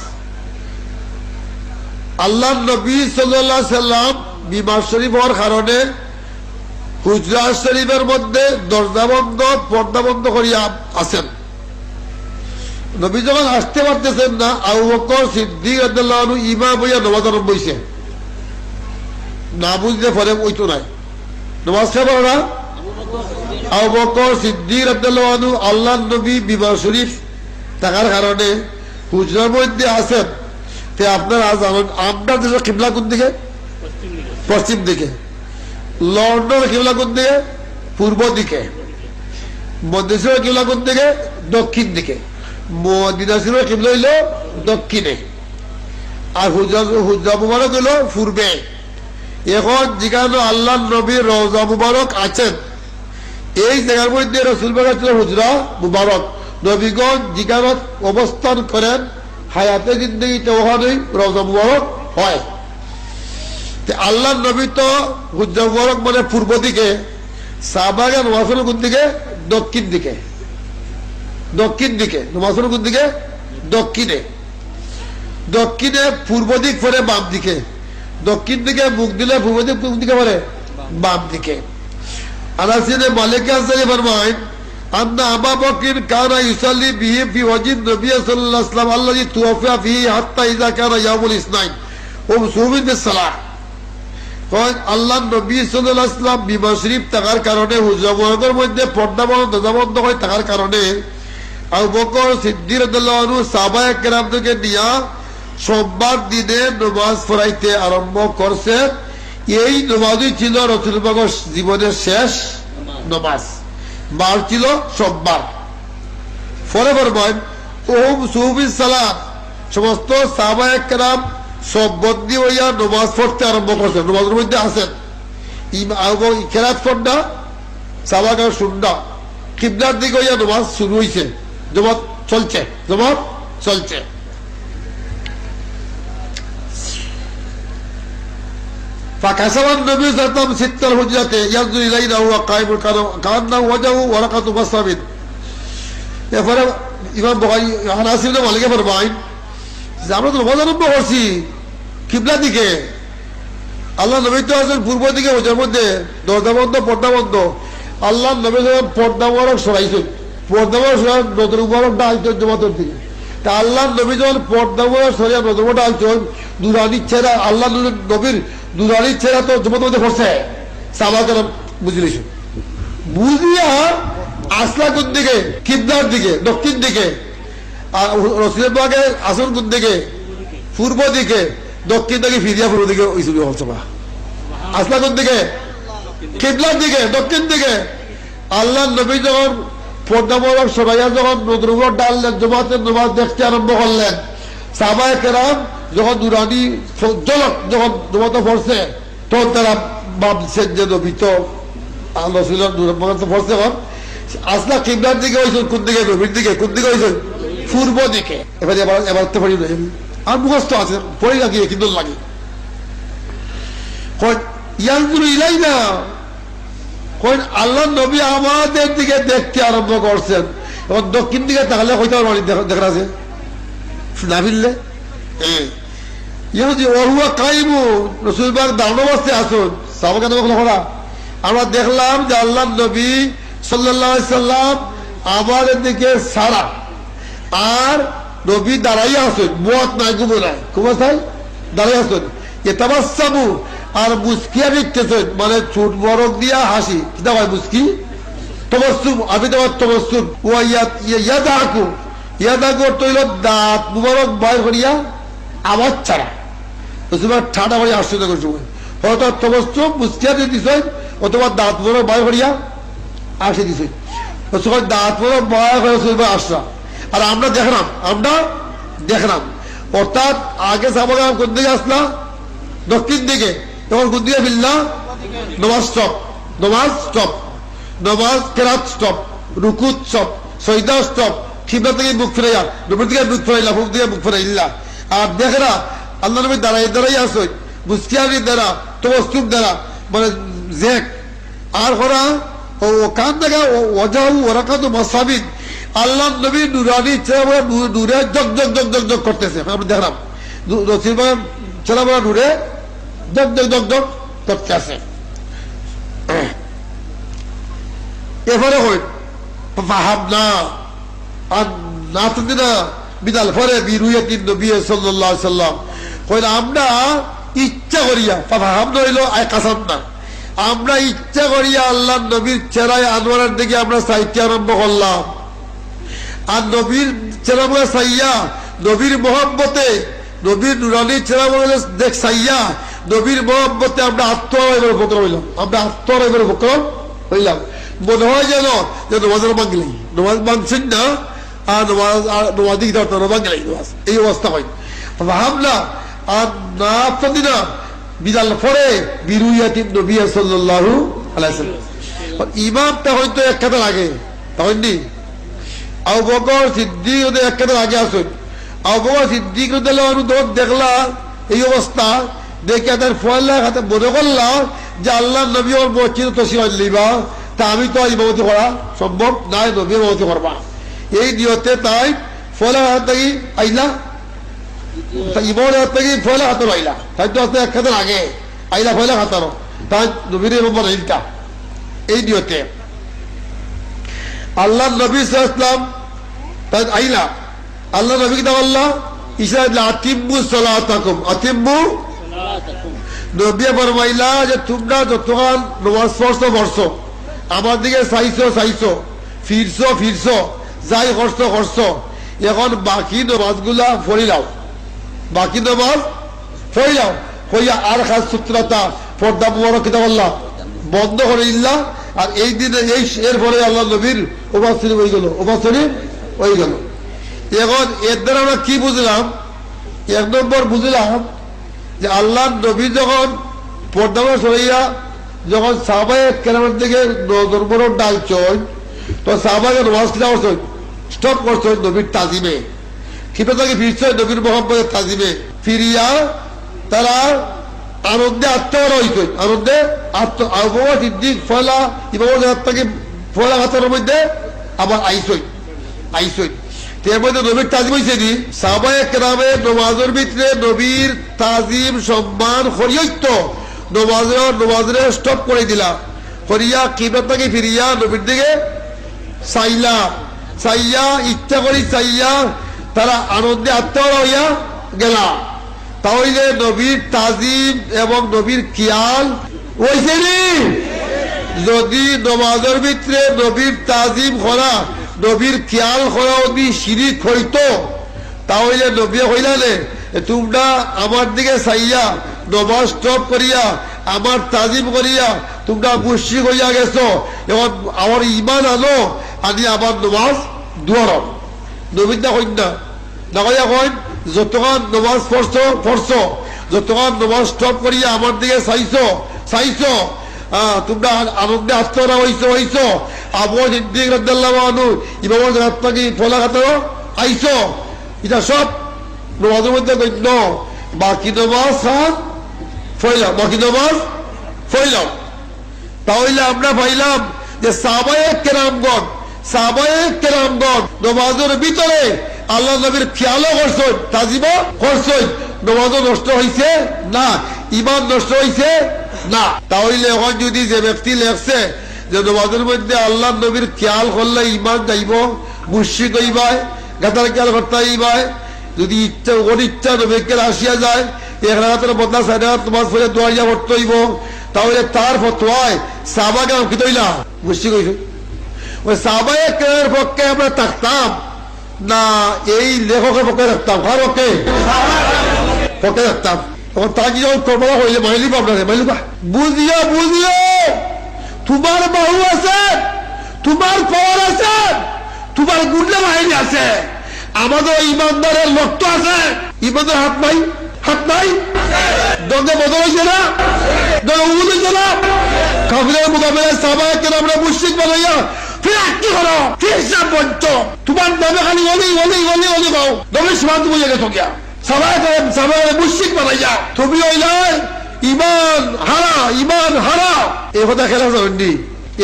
আল্লাহ নবী সাল্লাল্লাহু আলাইহি সাল্লাম বিবাহ শরীফ হওয়ার কারণে হুজরা শরীফের মধ্যে দরজা বন্ধ পর্দা বন্ধ করিয়া আছেন। নবী যখন আসতে পারতেছেন না, আবু বকর সিদ্দিক রাদিয়াল্লাহু আনহু ইমাম হইয়া নামাজ আরম্ভ হইছে। না বুঝলে পরে ওইতো নাই নামাজ পড়ে না। আবু বকর সিদ্দিক রাদিয়াল্লাহু আনহু আল্লাহ নবী বিবাহ শরীফ থাকার কারণে হুজরার মধ্যে আছেন। তে আপনারা জানেন আমরা দেশের কিবলা কোন দিকে? পশ্চিম দিকে। লন্ডনের কিবলা কোন দিকে? পূর্ব দিকে। মদিনার কিবলা কোন দিকে? দক্ষিণ দিকে। মদিনার কিবলা হইল দক্ষিণে, আর হুজরা মুবারক হইল পূর্বে। এখন যেখানে আল্লাহ নবীর রওজা মুবারক আছেন এই জায়গার মধ্যে রাসূল পাক ছিল হুজরা মুবারক। নবীগণ যেখানে অবস্থান করেন হায়াতে জিন্দেগিতে ওখানেই রওজা মুবারক হয়। আল্লাহ নবী তো হুজরা মুবারক মানে পূর্ব দিকে, সাহাবায়ে নামাজ পড়েন কোন দিকে? দক্ষিণ দিকে। দক্ষিণ দিকে নামাজ পড়েন কোন দিকে? দক্ষিণে। দক্ষিণে পূর্ব দিক পরে বাম দিকে, দক্ষিণ দিকে মুখ দিলে পূর্ব দিক কোন দিকে পরে? বাম দিকে। আনাস ইবনে মালিক আনসারী ফরমায়েন আন্না আবু বকর কানা ইউসাল্লি বিহি ফি ওয়াজিন নবী সাল্লাল্লাহু আলাইহি ওয়াসাল্লাম আল্লাযী তুওফিয়া ফিহি হাত্তা ইযা কানা ইয়াউমুল ইসনাইন ওয়া মুসুবিন বিসসালাহ। আল্লাহ নবী সাল্লাল্লাহু আলাইহি ওয়াসাল্লাম বিবাহ শরীফ থাকার কারণে হুজরা মুবারকের মধ্যে পর্দা বন্ধ দরজা বন্ধ হয়ে থাকার কারণে আবু বকর সিদ্দিক রাদিয়াল্লাহু আনহু সাহাবায়ে কেরামদেরকে নিয়া সোমবার দিনে নামাজ পড়াইতে আরম্ভ করছে। এই নামাজই ছিল রাসূল পাকের জীবনের শেষ নামাজ। বার ছিল সোমবার। পরে ফরমান ওহুম সুবিস সালাত, সমস্ত সাহাবায়ে কেরাম সববন্দি হইয়া নামাজ পড়তে আরম্ভ করছে। নামাজের মধ্যে আছেন কেরাত পড়না সাহাবায়ে শুননা কিবলার দিকে হইয়া নামাজ শুরু হইছে। জমাত চলছে, জমাত চলছে। فكسر النبي صلى الله عليه وسلم ست الحجرات ينظر إلينا وهو قائم كأنه وجهه ورقة مصحف। এরপরে ইমাম বুখারী আনাস ইবনে মালিক ফরমায়েন যে আমরা তো নামাজ আরম্ভ করছি কিবলা দিকে, আল্লাহ নবী তো আছেন পূর্ব দিকে, ওটার মধ্যে দরজা বন্ধ পর্দা বন্ধ। আল্লাহ নবী যখন পর্দা মুবারক সরাইছেন, পর্দা মুবারক সরাই নজর মুবারক ডালতো জমাতের দিকে। তা আল্লাহ নবী যখন পর্দা মুবারক সরিয়া নজর মুবারক ডালছেন, দুরানির ছেড়া আল্লাহ নবীর দুরানির ছেড়া তো জমাতের মধ্যে পড়ছে। সাহাবায়ে বুঝলিস বুঝিয়া আসলা কোন দিকে? কিবলার দিকে, দক্ষিণ দিকে। আর রাসূলের পাকের আসন কোন দিকে? পূর্ব দিকে। দক্ষিণ থেকে ফিরিয়া পূর্ব দিকে আসলা কোন দিকে? কিবলার দিকে, দক্ষিণ দিকে। আল্লাহ নবী যখন পর্দা মুবারক সরাইয়া যখন নজরুল ডাললেন, জমাতের নামাজ দেখতে আরম্ভ করলেন, সাহাবায়ে কেরাম যখন দুরানি জলক যখন জমাতে পড়ছে তখন তারা ভাবছেন যে নবী তো রাসূলের পড়ছে। এখন আসলা কিবলার দিকে হয়েছেন কোন দিকে? নবীর দিকে। কোন দিকে হয়েছেন? পূর্ব দিকে। এবার এবার তো পড়ি আর মুখস্থ আছে, পড়ি লাগিয়ে কিন্তু লাগে ইয়ানজুরু ইলাইনা। আল্লাহ নবী আমাদের দিকে দেখতে আরম্ভ করছেন। এবং দক্ষিণ দিকে তাহলে হইতে পারি দেখা আছে না ফিরলে রাসূল পাক দাঁড়ানো অবস্থায় আসুন। আমরা দেখলাম যে আল্লাহ নবী সাল্লাল্লাহু আলাইহি সাল্লাম আমাদের দিকে ছাড়া আর নবী দাঁড়াইয়া আসুন, মুয়াত নাই, ঘুমো নাই, ঘুমাই দাঁড়াই আসুন। ইতাবাসসামু আর মুস্কিয়া দিতেছেন, মানে ছোট বরক দিয়া হাসি, কিতা হয় মুস্কি তবস্সুম। আমি তোমার তবস্সুম ইয়াদাকু, ইয়াদাকু তৈল দাঁত মুবারক বাইর করিয়া আওয়াজ ছাড়া তোমার ঠাডা করিয়া আশ্চর্য করছো। হয়তো তবস্সুম মুস্কিয়া দিয়ে দিছ অথবা দাঁত মুবারক বাইর করিয়া আসে দিছ, দাঁত মুবারক বাইর করে আসরা। আর আমরা দেখলাম অর্থাৎ আগে সাহাবায়ে কোন দিকে আসলা? দক্ষিণ দিকে। তখন কোন দিকে ফিরলা? নামাজ স্টপ, নামাজ স্টপ, নামাজ কেরাত স্টপ, রুকুত স্টপ, সজদা স্টপ, কিবলা থেকে মুখ ফিরাইয়া, নবীর দিকে মুখ ফিরাইলা, মুখ দিকে মুখ ফিরাইলা। আর দেখরা আল্লাহ নবী দাঁড়াই দাঁড়াই আসই, মুস্কিয়ানি দ্বারা, তবস্তুক দ্বারা, মানে জেক আর করা ও কান দেখা ওজাহু ওরাকাতু মাসাবিদ, আল্লাহ নবী নুরানি চেহারা নূরে জগ জগ জগ জগ জগ করতেছে। আমরা দেখলাম রসির বাগান চেহারা নূরে জগ জগ জগ জগ করতে আছে। এবারে হই ফাহামনা আর নাতদিনা বিদাল ফরে বিরুয়াতিন নবী সাল্লাল্লাহু আলাইহি সাল্লাম কইলা আমরা ইচ্ছা করিয়া ফাহামনা হইলো আই কাসাম না, আমরা ইচ্ছা করিয়া আল্লাহ নবীর চেহারায় আনোয়ারের দিকে আমরা চাইতে আরম্ভ করলাম। আর নবীর চেহারা চাইয়া, নবীর মোহাম্মতে, নবীর নুরানি চেহারা দেখ চাইয়া, নবীর মোহাম্মতে আমরা আত্মহারা উপক্রম হইলাম, আমরা আত্মহারা উপক্রম হইলাম। মনে হয় যেন যে নমাজের বাঙ্গলাই, নমাজ মানছেন না আর নমাজ দিকে বাঙ্গলাই নমাজ, এই অবস্থা হয়। ভাবনা আর না আপনি না বিদাল পরে বিরুয়াতিন নবী সাল্লাল্লাহু আলাইহি সাল্লাম। ইমামটা হয়তো এক কাতার আগে, তখন নি আবু বকর সিদ্দিক এক কাতার আগে আসুন। আবু বকর সিদ্দিক দেখলা এই অবস্থা দেখে তার ফয়লা হাতে মনে করলাম যে আল্লাহ নবী ওর মসজিদ তসির লিবা, তা আমি তো ইমামতি করা সম্ভব নাই, নবী ইমামতি করবা এই নিয়তে তাই ফয়লা হাত থেকে আইলা, ইমামের হাত থেকে ফয়লা হাতের আইলা, তাই তো এক কাতার আগে আইলা ফয়লা হাতারো, তাই নবীর ইমাম ইলকা এই নিয়তে আল্লাহ নবী সাল্লাল্লাহু তাই আইলা। আল্লাহ নবী কি আল্লাহ ইশারা দিলা আতিম্মু সালাতাকুম, আতিম্মু নবী ফরমাইলা যে তোমরা যতক্ষণ নামাজ পড়ছো পড়ছো, আমার দিকে চাইছো চাইছো, ফিরছো ফিরছো, যাই করছো করছো, এখন বাকি নামাজগুলা পড়িলাও, বাকি নামাজ পড়িলাও হইয়া আর খাস সূত্রতা পর্দা মুবারক কিতাব আল্লাহ বন্ধ করে দিলা। আর এই দিনে এই এরপরে আল্লাহ নবীর উপাসনী হয়ে গেল, উপাসনী হয়ে গেল। এখন এর দ্বারা আমরা কি বুঝলাম? এক নম্বর বুঝলাম যে আল্লাহ নবী যখন পর্দা সরাইয়া যখন সাহাবায়ে কেরামের দিকে নজর ডালছেন, তো সাহাবায়ে নামাজ কিনা করছেন, স্টপ করছেন নবীর তাজিমে, কিপে তাকে ফিরছে নবীর মোহাম্মদের তাজিমে, ফিরিয়া তারা আনন্দে আত্মহারা হইতেন, আনন্দে আবু বকর সিদ্দিক ফয়লা ইমামের হাত থেকে ফয়লা হাতের মধ্যে আবার আইসই এর মধ্যে নবীর তাজিম হয়েছে নি সাহাবায়ে কেরামে নমাজের ভিতরে নবীর তাজিম সম্মান করিয়ইত, নমাজের স্টপ করে দিলা, করিয়া কিবলা থেকে ফিরিয়া নবীর দিকে চাইলা, চাইয়া ইচ্ছা করি চাইয়া তারা আনন্দে আত্মহারা হইয়া গেলা। তাহলে নবীর তাজিম এবং নবীর খেয়াল হয়েছে নি? যদি নমাজের ভিতরে নবীর তাজিম করা, নবীর খেয়াল করা যদি শিরিক হইতো, তাহলে নবী হইলানে তোমরা আমার দিকে চাইয়া নমাজ স্টপ করিয়া আমার তাজিম করিয়া তোমরা মুশরিক হইয়া গেছো, এবং আমার ইমান আনো আনি আমার নমাজ দুয়ার নবীনটা হইন না, না কইয়া কইন যতক্ষণ নমাজ পড়ছো, যতক্ষণ নমাজ স্টপ করিয়া আমার দিকে চাইছো, তোমরা আনন্দে আত্মহারা হইছো। আবু সিদ্দিক রাদিয়াল্লাহু আনহু ইমামের হাত থেকে ফলা খাতারও আইছো, এটা সব নমাজের মধ্যে গণ্য। বাকি নমাজ ফইলাম, বাকি নমাজ ফইলাম। তাহলে আমরা পাইলাম যে সাহাবায়ে কেরামগণ নমাজের ভিতরে আল্লাহ নবীর খেয়ালও করছেন, তাজিমও করছেন, নমাজও নষ্ট হয়েছে না, ইমান নষ্ট হয়েছে না। তাহলে এখন যদি যে ব্যক্তি লেখছে যে নমাজের মধ্যে আল্লাহ নবীর খেয়াল করলে ইমান যাইব, মুশরিক হইবাই, গাতার খেয়াল করতে হইবাই, যদি ইচ্ছা অনিচ্ছা নবীকে আসিয়া যায়, এক রাতের বদলা সাইড তোমার ফলে দোয়াইয়া করতে হইব, তাহলে তার ফতোয়ায় সাহাবাকে কি তৈলা মুশরিক হইছে। ওই সাহাবায়ে কেরামের পক্ষে আমরা থাকতাম না এই লেখকের পক্ষে রাখতাম? কার পক্ষে রাখতাম? তখন তাকে যখন করবলা হইলে মাইলিবা, আপনাকে মাইলিবা বুঝিও তোমার বাহু আছে, তোমার পাওয়ার আছে, তোমার গুন্ডা বাহিনী আছে, আমাদের ইমানদারের লক্ষ্য আছে, ইমানদার হাত নাই দঙ্গে বদল হয়েছে না? উহুদে চলা কাফিরের মোকাবিলায় সাহাবায়ে কেরামরা মুশরিক বানাইয়া ফির কি হলো ফির সব বঞ্চ তোমার নামে খালি ওলি গাও নবী সীমান্ত বুঝে গেছো গিয়া সাহাবায়ে মুশরিক বানাইয়া তুমি হইলাই ইমান হারা এই কথা খেলা যাবেননি।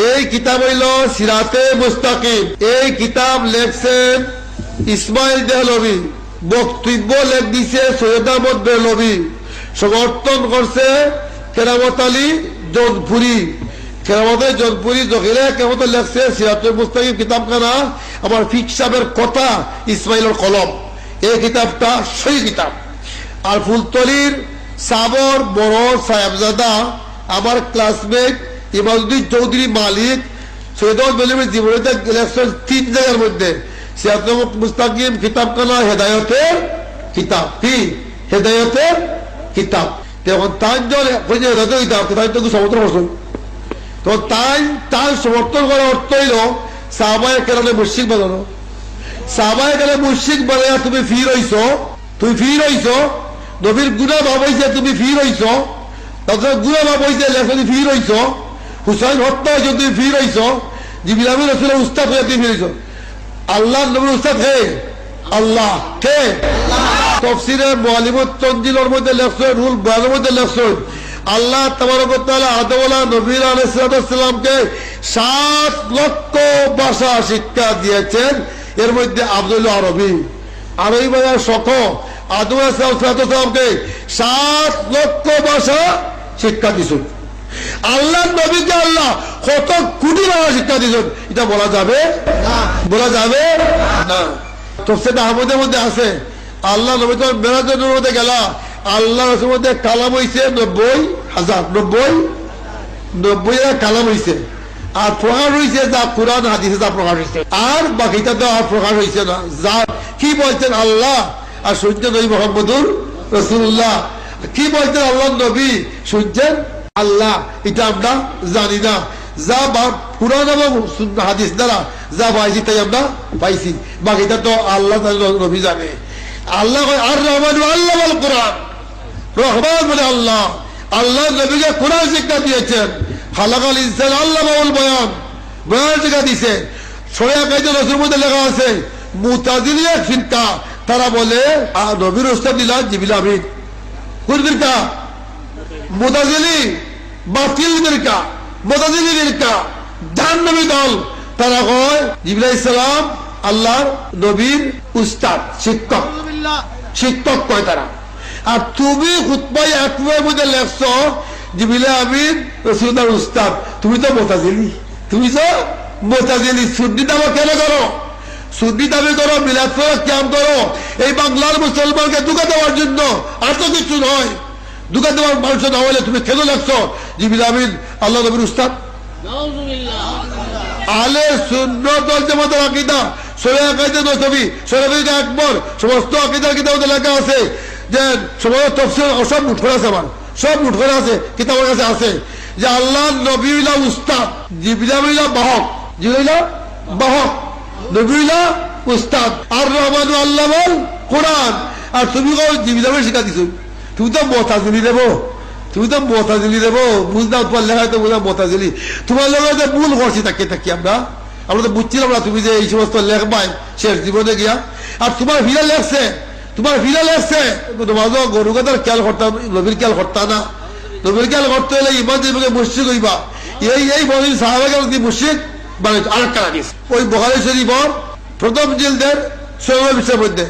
এই কিতাব হইল সিরাতে মুস্তাকিম। এই কিতাব লেখছেন ইসমাইল দেহলভি, বক্তব্য লেখ দিছে সৈয়দ আহমদ দেহলভি, সমর্থন করছে কেরামত আলী জোনপুরি। কেরামতে জোনপুরি জহিরে কেরামত লেখছে সিরাতে মুস্তাকিম কিতাবখানা আমার ফিক সাহেবের কথা, ইসমাইলের কলম। এই কিতাবটা সহি কিতাব। আর ফুলতলির সাবর বড় সাহেবজাদা আমার ক্লাসমেট ইমামউদ্দিন চৌধুরী মালিক সৈয়দ আহমদ জীবনীতে লেখছেন 3 জায়গার মধ্যে সিরাতে মুস্তাকিম কিতাবখানা হেদায়তের কিতাব। কি হেদায়তের কিতাব? তখন তাই হেদায়তের কিতাব তাই তো সমর্থন করছেন। তো তাই সমর্থন করার অর্থ হইল সাহাবায়ে কেরামে মুশরিক বানানো। সাহাবায়ে কেরামে মুশরিক বানাইয়া তুমি ফির হইছ, নবীর গুনাহ ভাব হইছে তুমি ফির হইছ, তারপরে গুনাহ ভাব হইছে লেখনি ফির হইছ, হুসাইন হত্যা হয়েছে তুমি ফির হইছ, জিবরিল আমিন রাসূলের উস্তাদ হয়ে তুমি ফির হইছ। আল্লাহ নবীর উস্তাদ হে আল্লাহ কে তাফসীরে মুআল্লিমুত তানজিলের মধ্যে লেখছেন, রুল বয়ানের মধ্যে লেখছেন আল্লাহ তাবারক ওয়া তাআলা আদম নবী আলাইহিস সালামকে 7 লক্ষ ভাষা শিক্ষা দিয়েছেন। এর মধ্যে আব্দুল আরবি ভাষা শখ আদম আলাইহিসসালামকে 7 লক্ষ ভাষা শিক্ষা দিয়েছেন। আল্লাহ নবীকে আল্লাহ কত কোটি ভাষা শিক্ষা দিয়েছেন এটা বলা যাবে না। তাফসীর আহমদের মধ্যে আছে আল্লাহ নবী তো মেরাজের মধ্যে গেলা আল্লাহ রাসূলের মধ্যে কালাম হইছে 90,000 কালাম হইছে। আর প্রকাশ হইছে যা কুরআন হাদিসে যা প্রকাশ হইছে, আর বাকিটা তো আর প্রকাশ হইছে না। যা কি বলছেন আল্লাহ আর শুনছেন নবী মুহাম্মদুর রাসূলুল্লাহ, কি বলছেন আল্লাহ নবী শুনছেন আল্লাহ, এটা আমরা জানি না। যা কুরআন এবং হাদিস দ্বারা যা পাইছি তাই আমরা পাইছি, বাকিটা তো আল্লাহ নবী জানে। আল্লাহ আর রহমান আল্লাহ বল কোরআন, রহমান বলে আল্লাহ। আল্লাহ নবীকে কোরআন শিক্ষা দিয়েছেন। খালাকাল ইনসান আল্লাহ বাউল বয়ান শিক্ষা দিয়েছে। শরিয়া কায়দা রাসূলের মধ্যে লেখা আছে মুতাজিলি এক ফিরকা, তারা বলে নবীর উস্তাদ দিলা জিবরিল আমিন। কোন ফিরকা? মুতাজিলি, বাতিল ফিরকা, মুতাজিলি ফিরকা, জাহান্নামী দল। তারা কয় জিবরিল আলাইহিস সালাম আল্লাহর নবীর উস্তাদ, শিক্ষক কয় তারা। আর তুমি খুতবায় একবার মধ্যে লেখছো জিবরিল আমিন রাসূলুল্লাহর উস্তাদ, তুমি তো মুতাজিলি। সুন্নি দাবা কেন করো? সুন্নি দাবি করো, মিলাদ করো, কিয়াম করো এই বাংলার মুসলমানকে ধোঁকা দেওয়ার জন্য, আর তো কিছু নয়। ধোঁকা দেওয়ার মানুষ না হলে তুমি কেন লেখছো জিবরিল আমিন আল্লাহ নবীর উস্তাদ? আহলে সুন্নাত ওয়াল জামাতের আকীদা শরিয়া কায়দা নবী শরীয়ত আকবর সমস্ত আকীদার কিতাবে লেখা আছে যে সমস্ত তাফসীর সব নোট করা আছে, সব নোট করা আছে, কিতাবের কাছে আছে যে আল্লাহ নবী হইলা উস্তাদ, জিবরিল হইলা বাহক, নবী হইলা উস্তাদ, আর রহমান আল্লাহ বল কোরআন। আর তুমি জিবরিল শিক্ষা দিছো, তুমি তো মুতাজিলি দেবো বুঝলাম, তোমার লেখা তো বুঝলাম মুতাজিলি। তোমার লেখা যে ভুল করছি তাকে আমরা তো বুঝছিলাম না তুমি যে এই সমস্ত লেখবাই শেষ জীবনে গিয়া। আর তোমার ভিড়া লেখছে তোমার গরু গাদার খেয়াল করতাম, নবীর খেয়াল করতা না। নবীর খেয়াল করতে হলে ইমান জীবকে মুশরিক হইবা। এই বলি সাহাবাকে যদি মুশরিক মানে আরেকটা রাখিস ওই বুখারী শরীফের প্রথম জিলদের 16 বিষয়ের মধ্যে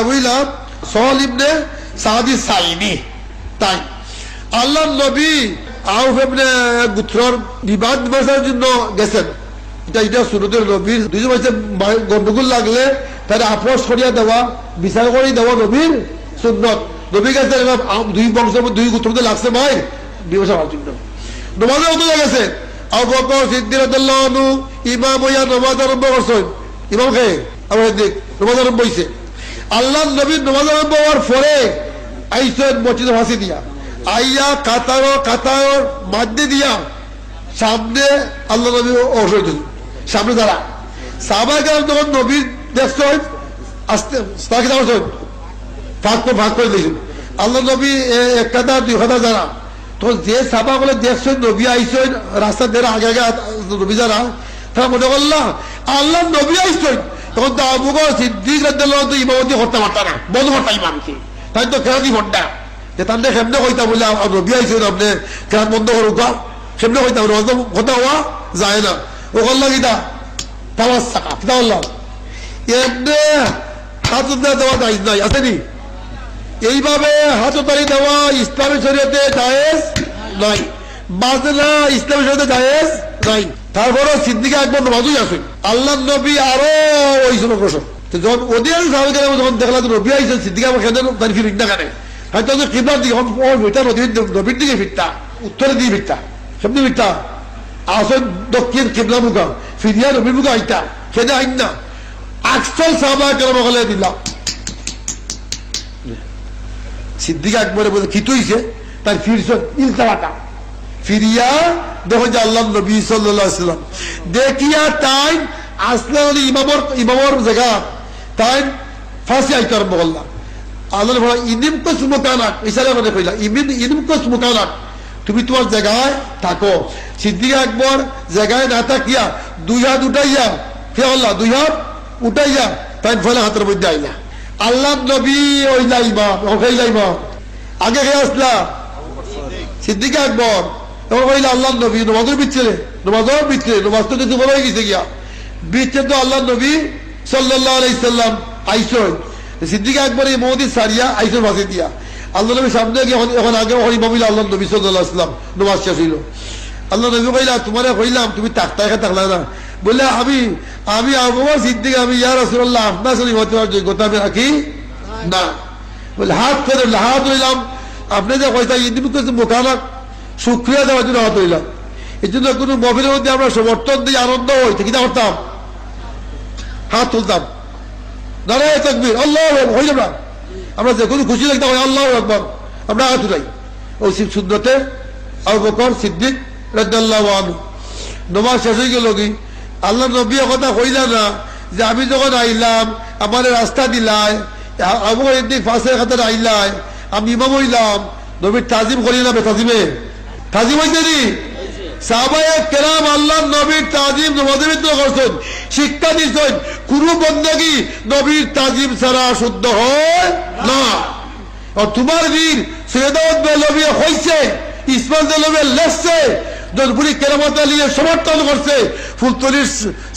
বুঝলাম সহল ইবনে সাদি সাইনি। তাই আল্লাহ নবী আউফ ইবনে গুত্রর বিবাদ বাসার জন্য গেছেন। এটা সুন্নতের নবীর দুইজন মাঝে গন্ডগোল লাগলে তারা আপোষ করিয়া দেওয়া, বিচার করে দেওয়া নবীর সুন্নত। নবী গেছে দুই বংশের দুই গোত্রতে লাগছে ভাই বিবাহ হওয়ার জন্য নমাজে উঠে গেছে। আবু বকর সিদ্দিক রাদিয়াল্লাহু আনহু ইমাম হইয়া নমাজ আরম্ভ করছেন। ইমাম কে? আবু সিদ্দিক নমাজ আরম্ভ হইছে। আল্লাহ নবীর নমাজ আরম্ভ হওয়ার পরে আইসেন মসজিদে ফাঁসি দিয়া আইয়া কাতার মাধ্যে দিয়া সামনে আল্লাহ নবী অসহ্য সামনে দাঁড়া সাহাবায়ে কেরাম তখন নবীর দেখছেন আস্তে তাকে ভাগ করে দিয়েছেন। আল্লাহ নবী 1 কাতার 2 কাতার যারা তখন যে সাবা বলে দেখছেন নবী আইসেন রাস্তা দিয়ে আগে আগে নবী যারা তারা মনে করলাম আল্লাহ নবী আইসেন তখন তো আবু বকর সিদ্দিক রাদিয়াল্লাহু তো ইমামতি করতে পারত না বন্ধ করতে ইমামতি তাই তো কেরাতি ভোটটা যে তাদের কেমনে কইতা বলে নবী আইসেন আপনি কেরাত বন্ধ করুকা কেমনে কইতা কথা হওয়া যায় না ও করলাম কিতা তাওয়াসসাকা কিতা বললাম এমনি হাত দেওয়া যায় নাই আসেনি এইভাবে হাততালি দেওয়া ইসলামী শরীয়তে জায়েজ নাই বাজনা ইসলামী শরীয়তে জায়েজ নাই তারপরে সিদ্দিক আকবর নামাজই আসেন আল্লাহ নবী আরো ওইসব প্রশ্ন যখন ওদের সাহাবায়ে কেরাম যখন দেখলাম নবী আইসেন সিদ্দিক আকবর কেন তার ফিরিক না কেন হয়তো কিবলার দিকে ওইটা নবীর দিকে ফিরতা উত্তরে দিয়ে ফিরতা সামনে ফিরতা আসেন দক্ষিণ কিবলা মুখা ফিরিয়া নবীর মুখা আইতা সেটা আইন না আকসল সাহাবায়ে কেরাম বলে দিলাম সিদ্দিক আকবরে বলে কি হইছে তার ফিরছ ইলতাবাটা ফিরিয়া দেখো যে আল্লাহ নবী সাল্লাল্লাহু আলাইহি ওয়াসাল্লাম দেখিয়া তাই আসলে ইমামর জায়গা তাই ফাঁসি আইতে আরম্ভ করলাম আল্লাহ বলা ইনিম কস মুকানাত ইশারা করে কইলা ইনিম কস মুকানাত তুমি তোমার জায়গায় থাকো সিদ্দিক আকবর জায়গায় না থাকিয়া দুই হাত উঠাইয়া কে আল্লাহ দুই হাত উঠাইয়া তাই ফলে হাতের মধ্যে আইলা আল্লাহ নবী ওইলা ইমাম ওখাইলা ইমাম আগে কে আসলা সিদ্দিক আকবর এবং কইলা আল্লাহ নবী নমাজের বিচ্ছেলে নমাজ তো কিন্তু বড় হয়ে গেছে গিয়া বিচ্ছে তো আল্লাহ নবী সাল্লাল্লাহু আলাইহি সাল্লাম আইসন সিদ্দিক আকবর এই মৌদি সারিয়া আইসন ভাসে দিয়া আল্লাহ নবী সামনে গিয়ে এখন আগে ইমামিলা আল্লাহ নবী সাল্লাল্লাহু আলাইহি সাল্লাম নমাজ শেষ হইল আল্লাহ নবী কইলা তোমারে কইলাম তুমি তাকতাকে থাকলা না বললে আমি আবু বকর সিদ্দিক আমি ইয়া রাসূলুল্লাহ আপনার সাথে হতে যোগ্যতা আমি রাখি না বলে হাত হইলাম আপনি যে কইতা ইদিন কিছু মোকালাত শুকরিয়া দেওয়ার জন্য হাত হইলাম এই জন্য কোনো মহিলার মধ্যে আমরা সমর্থন দিয়ে আনন্দ হইতে কিনা করতাম হাত তুলতাম নারায়ে তাকবীর আল্লাহু আকবার হইলাম না আমরা যে কোনো খুশি লাগতাম আল্লাহু আকবার আমরা হাত উঠাই ওই সুন্নতে আবু বকর সিদ্দিক রাদিয়াল্লাহু আনহু নমাজ শেষ হয়ে গেল কি আল্লাহ নবী কথা কইলা না যে আমি যখন আইলাম আমার রাস্তা দিলাই আবু বকর সিদ্দিক ফাঁসের খাতার আইলাই আমি ইমাম হইলাম নবীর তাজিম করি না বেতাজিমে তাজিম হইতে নি সাহাবায়ে কেরাম আল্লাহ নবীর তাজিম নমাজের ভিতরে করছেন শিক্ষা দিচ্ছেন কোন বন্দেগী নবীর তাজিম ছাড়া শুদ্ধ হয় না আর তোমার বীর সৈয়দ বেলবী হইছে ইসমাইল বেলবী লেখছে দরপুরি কেরামত আলিয়ে সমর্থন করছে ফুলতলির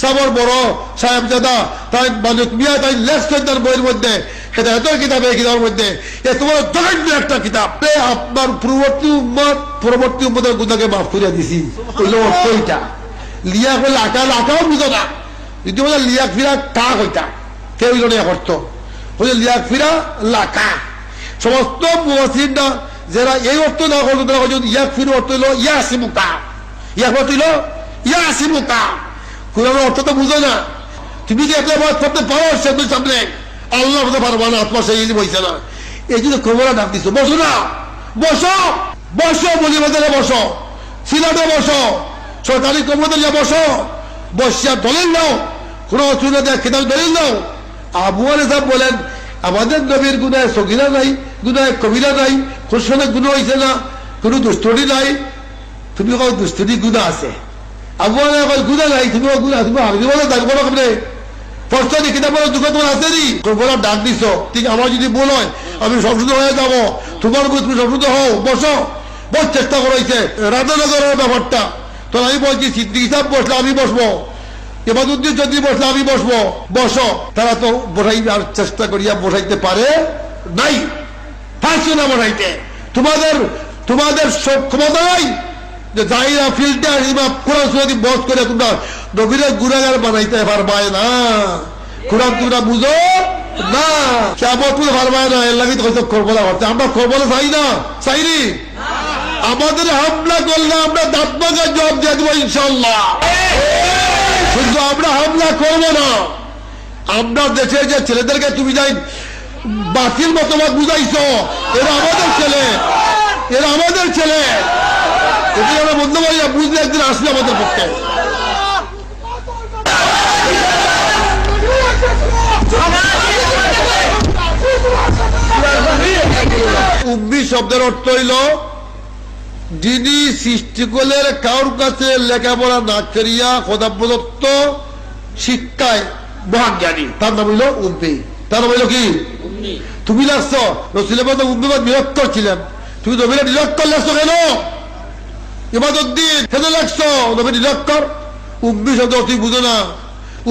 সাবর বড় সাহেবজাদা তাই মানিক মিয়া তাই লেখছেন তার বইয়ের মধ্যে হেদায়েতের কিতাব এই কিতাবের মধ্যে এত বড় জঘন্য একটা কিতাব আপনার পরবর্তী উম্মতের গুনাহকে মাফ করিয়া দিছি হইল অর্থইটা লিয়া করলে আকাও বুঝো না যদি বলে লিয়াক ফিরা কা কইতা কেউ হইল না অর্থ হইলে লিয়াক ফিরা লাকা সমস্ত মুফাসসিররা যারা এই অর্থ না করতো তারা হয়তো ইয়াক ফির অর্থ হইল ইয়াসিমুকা ইয়াক অর্থ হইল ইয়াসিমুকা কোরআনের অর্থ তো বুঝো না তুমি কি একটা বাদ করতে পারো সেদিন সামনে আল্লাহ হতে পারবা না আত্মা সেই হয়েছে না এই জন্য খবরা ডাক দিচ্ছ বসো না বসো বলিবাজারে বসো সিলেটে বসো সরকারি কর্মচারী বসো বসিয়া দলিল নাও কোন অসুবিধা দেয় খেতাব দলিল নাও আবু আলী সাহেব বলেন আমাদের নবীর গুনায় সগীরা নাই গুনায় কবিরা নাই খুশনে গুনাহ হইছে না কোনো দুষ্টুটি নাই তুমি কও দুষ্টুটি গুনাহ আছে আবু আলী কয় গুনাহ নাই তুমি গুনাহ তুমি আগে বলে দেখবো না আপনি প্রশ্ন কিতাব বলো দুঃখ তোমার আছে নি বলো ডাক দিছ ঠিক আমার যদি বল হয় আমি সংশোধন হয়ে যাব তোমার উপর তুমি সংশোধন হও বসো বহু চেষ্টা করাইছে রাধানগরের ব্যাপারটা তো আমি বলছি সিদ্দিক সাহেব বসলে আমি বসবো ইমাদউদ্দিন যদি বসলে আমি বসবো বসো তারা তো বসাই আর চেষ্টা করিয়া বসাইতে পারে নাই পারছো না বসাইতে তোমাদের সব ক্ষমতা নাই যে যাইরা ফিল্ডে আসিবা কোরআন সুন্নাহ বস করে তোমরা নবীরে গুনাহগার বানাইতে পারবায় না কোরআন তোমরা বুঝো না কিয়ামত পুরো পারবায় না এর লাগি তো কত করবলা করতে আমরা করবলা চাই না চাইনি আমাদের হামলা করলে আমরা দাঁতমাগা জবাব দিয়ে দেবো ইনশাআল্লাহ কিন্তু আমরা হামলা করব না আমরা দেশের যে ছেলেদেরকে তুমি যাই বাতিল মতবাদ বুঝাইছো এরা আমাদের ছেলে এটি আমরা বন্ধ করি না বুঝলে একদিন আসলে আমাদের পক্ষে উম্মি শব্দের অর্থ হইল যিনি সৃষ্টিকুলের কারোর কাছে লেখাপড়া না করিয়া খোদা প্রদত্ত শিক্ষায় মহান জ্ঞানী, তার নাম হইল উম্মি। তার নাম হইল কি? তুমি লাগছো রসুলের মতো উম্মিবাদ নিরক্ষর ছিলেন, তুমি নবীরা নিরক্ষর লাগছো কেন? ইবাদুদ্দিন কেন লাগছো নবী নিরক্ষর? উম্মি শব্দ তুই বুঝো না।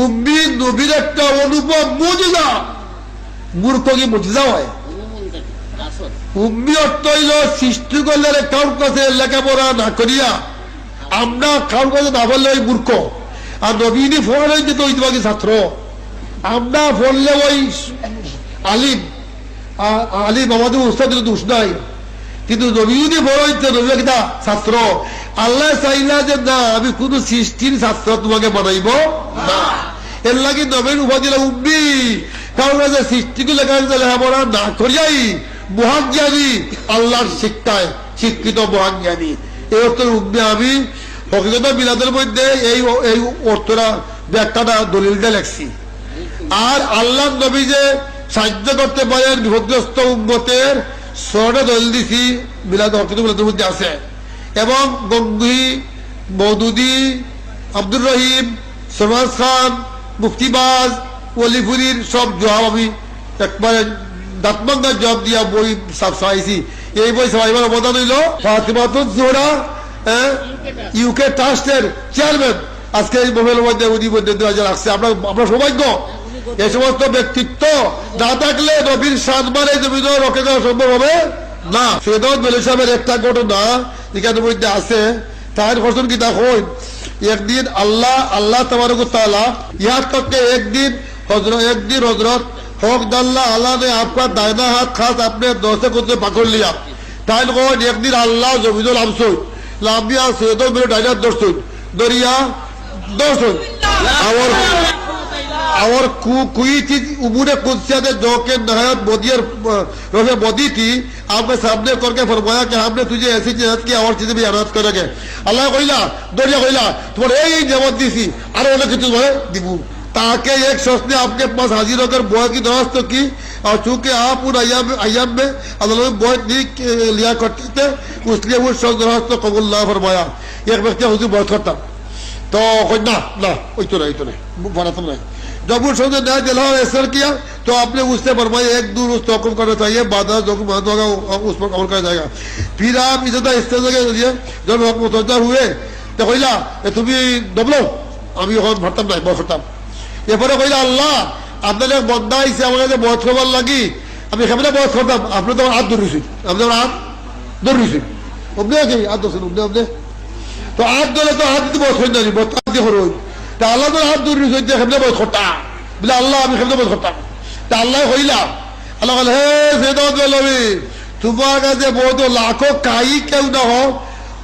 উম্মি নবীর একটা অনুপম মুজিজা। মূর্খ কি মুজিজা হয়? উম্মি অর্থ হইল সৃষ্টিকুলের কারোর কাছে লেখাপড়া না করিয়া, আমরা কারোর কাছে না বললে ওই মূর্খ। আর নবীনি ফোন হইতে তো ইতিবাদী ছাত্র, আমরা পড়লে ওই আলিম। আলিম আমাদের উস্তাদ দোষ নাই, কিন্তু নবীনি বড় হইতে নবী কিনা ছাত্র। আল্লাহ চাইলা যে না আমি কোন সৃষ্টির ছাত্র তোমাকে বানাইব না, এর লাগে নবীর উপাধি উম্মি। কারণ সৃষ্টিকে লেখাপড়া না করিয়াই মহান জ্ঞানী, আল্লাহর শিক্ষায় শিক্ষিত মহান জ্ঞানী। এই অর্থের উম্মি আমি হকিকত মিলাদের মধ্যে এই এই অর্থটা ব্যাখ্যাটা দলিলটা লেখছি। আর আল্লাহ নবী যে সাহায্য করতে পারেন বিপদগ্রস্ত উম্মতের সরটা দলিল দিছি মিলাদ হকিকত মিলাদের মধ্যে আছে। এবং গঙ্গুহি, মৌদুদি, আব্দুর রহিম, সরওয়াজ খান, মুফতিবাজ, ওলিপুরির সব জবাব আমি একবারে দাঁতমাঙ্গার জবাব দিয়া বই ছাপাইছি। এই বই ছাপাইবার অবদান হইল ফাতিমাতুজ জোহরা ইউকে ট্রাস্টের চেয়ারম্যান। আজকে এই মোবাইলের মধ্যে উনি মধ্যে 2000 আসছে। আমরা সৌভাগ্য, এই সমস্ত ব্যক্তিত্ব না থাকলে নবীর সাতবার এই জমিন রক্ষা করা সম্ভব হবে না। সৈয়দ বেলি সাহেবের একটা ঘটনা এখানের মধ্যে আছে, তার ফসল কি দেখো। একদিন আল্লাহ তাবারক ওয়া তাআলা यहाँ तक के एक दिन हजरत हक दल्ला अल्लाह ने आपका दाहिना हाथ खास अपने दोस्त को पकड़ लिया। ताइन को एक दिन अल्लाह जमीन लामसो लामिया सैयद मेरे डायना दोस्तों दरिया दोस्तों और कोई चीज उमूरे कुदसियात जो के नहायत मोदी थी आपके सामने करके फरमाया कि हमने तुझे ऐसी जन्नत की और चीजें भी अनाथ करेंगे। अल्लाह कहिला दरिया कहिला तुम्हारे यही जवाब दी थी अरे उन्हें कितु दिबू, ताकि एक शख्स ने आपके पास हाजिर होकर बुआ की दरख्वास्त तो की। और चूंकि आप उन अय्याम में अल्लाह में बहुत नीक लिया करते थे, इसलिए वो शख्स दरख्वास्त तो कबूल ना फरमाया। एक व्यक्ति हुजूर बहुत करता तो ना ना नहीं फरातम नहीं। जब उस शख्स ने न्याय दिला ऐसा किया तो आपने उससे फरमाया एक दूर उस हुक्म करना चाहिए, बाद हुक्म होगा उस पर अमल करा जाएगा। फिर आप इस तरह जब मुतवज्जा हुए तो कहिला तुम्हें दबलो আমি এখন ভরতাম নাই বয় করতাম। এরপরে কইলা আল্লাহ আপনার এক বন্ধা আইসে আমার কাছে বয়স করবার লাগি, আমি কেমনে বয়স করতাম? আপনি তো হাত ধরেছি, আপনি আমার হাত ধরেছি অমনি কি হাত ধরছেন অমনি আপনি তো হাত ধরে তো হাত দিতে বয়স করি না হাত দিয়ে করো। তা আল্লাহ তো হাত ধরে কেমনে বয়স করতাম বলে আল্লাহ আমি কেমনে বয়স করতাম। তা আল্লাহ কইলা আল্লাহ বলে হে সেদবি তোমার কাছে বহুত লাখো কাই কেউ না হোক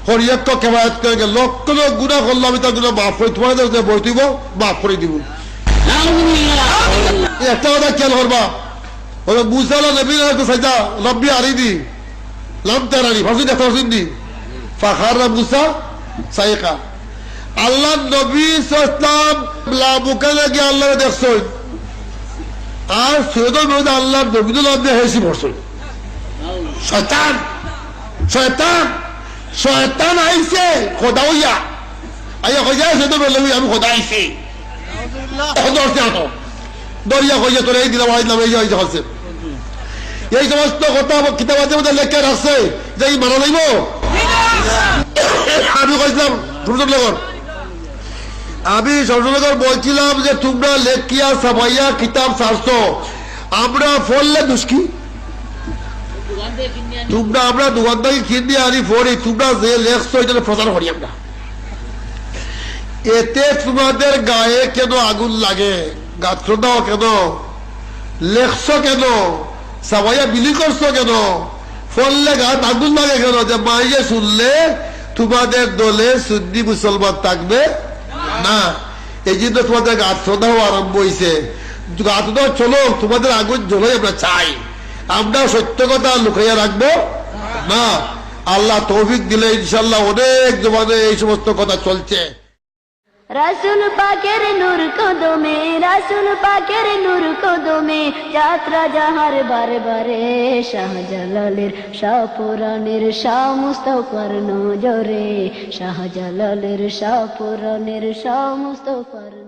হরিয়ক কেবায়ত করে লক্ষ লোক গুণা করলো আমি তার গুণা মাফ করি, তোমার বই দিব মাফ করে দিব। একটা কথা খেয়াল করবা মুসা নবী সাজা রব্বি আরিদি লাম তারানি ভাসুন দেখা ভাসুন দি ফাখার মুসা সাইকা। আল্লাহ নবী সাল্লাম লাবুকালে গিয়ে আল্লাহ দেখছ আর সৈয়দ মহম্মদ আল্লাহ নবীদুল আব্দে হেসি পড়ছ। শয়তান শয়তান শয়তান আইছে খোদা হইয়া আইয়া কইয়া সৈয়দ বলবি আমি খোদা আইছি দরিয়া কইয়া তোর এই দিলাম আইলাম এই যে হচ্ছে এই সমস্ত কথা কিতাবের মধ্যে লেখা রাখছে যে এই মানা যাইব। আমি কইছিলাম আমি সরজনগর বলছিলাম যে তোমরা লেখিয়া সাফাইয়া কিতাব ছাড়ছো, আমরা পড়লে দুষ্কি তোমরা আমরা দোকান থেকে কিনে আনি পড়ি, তোমরা যে লেখছো এটা প্রচার করি আমরা। এতে তোমাদের গায়ে কেন আগুন লাগে? গাছ দাও কেন? লেখছো কেন? সাফাইয়া বিলি করছো কেন? পড়লে গাছ আগুন লাগে কেন? যে মাইয়ে শুনলে তোমাদের দলে সুন্নি মুসলমান থাকবে না, এই জন্য তোমাদের গাছ দাও আরম্ভ হয়েছে। গাছ দাও চলো তোমাদের আগুন জ্বলে আমরা চাই, আমরা সত্য কথা লুকাইয়া রাখবো না। আল্লাহ তৌফিক দিলে ইনশাল্লাহ অনেক জমানে এই সমস্ত কথা চলছে। রাসূল পাকের নূর কদমে, রাসূল পাকের নূর কদমে যাত্রা যাহার বারে বারে, শাহজালালের শাহপুরাণের শাহ মুস্তাফার নজরে, শাহজালালের শাহপুরাণের শাহ মুস্তাফার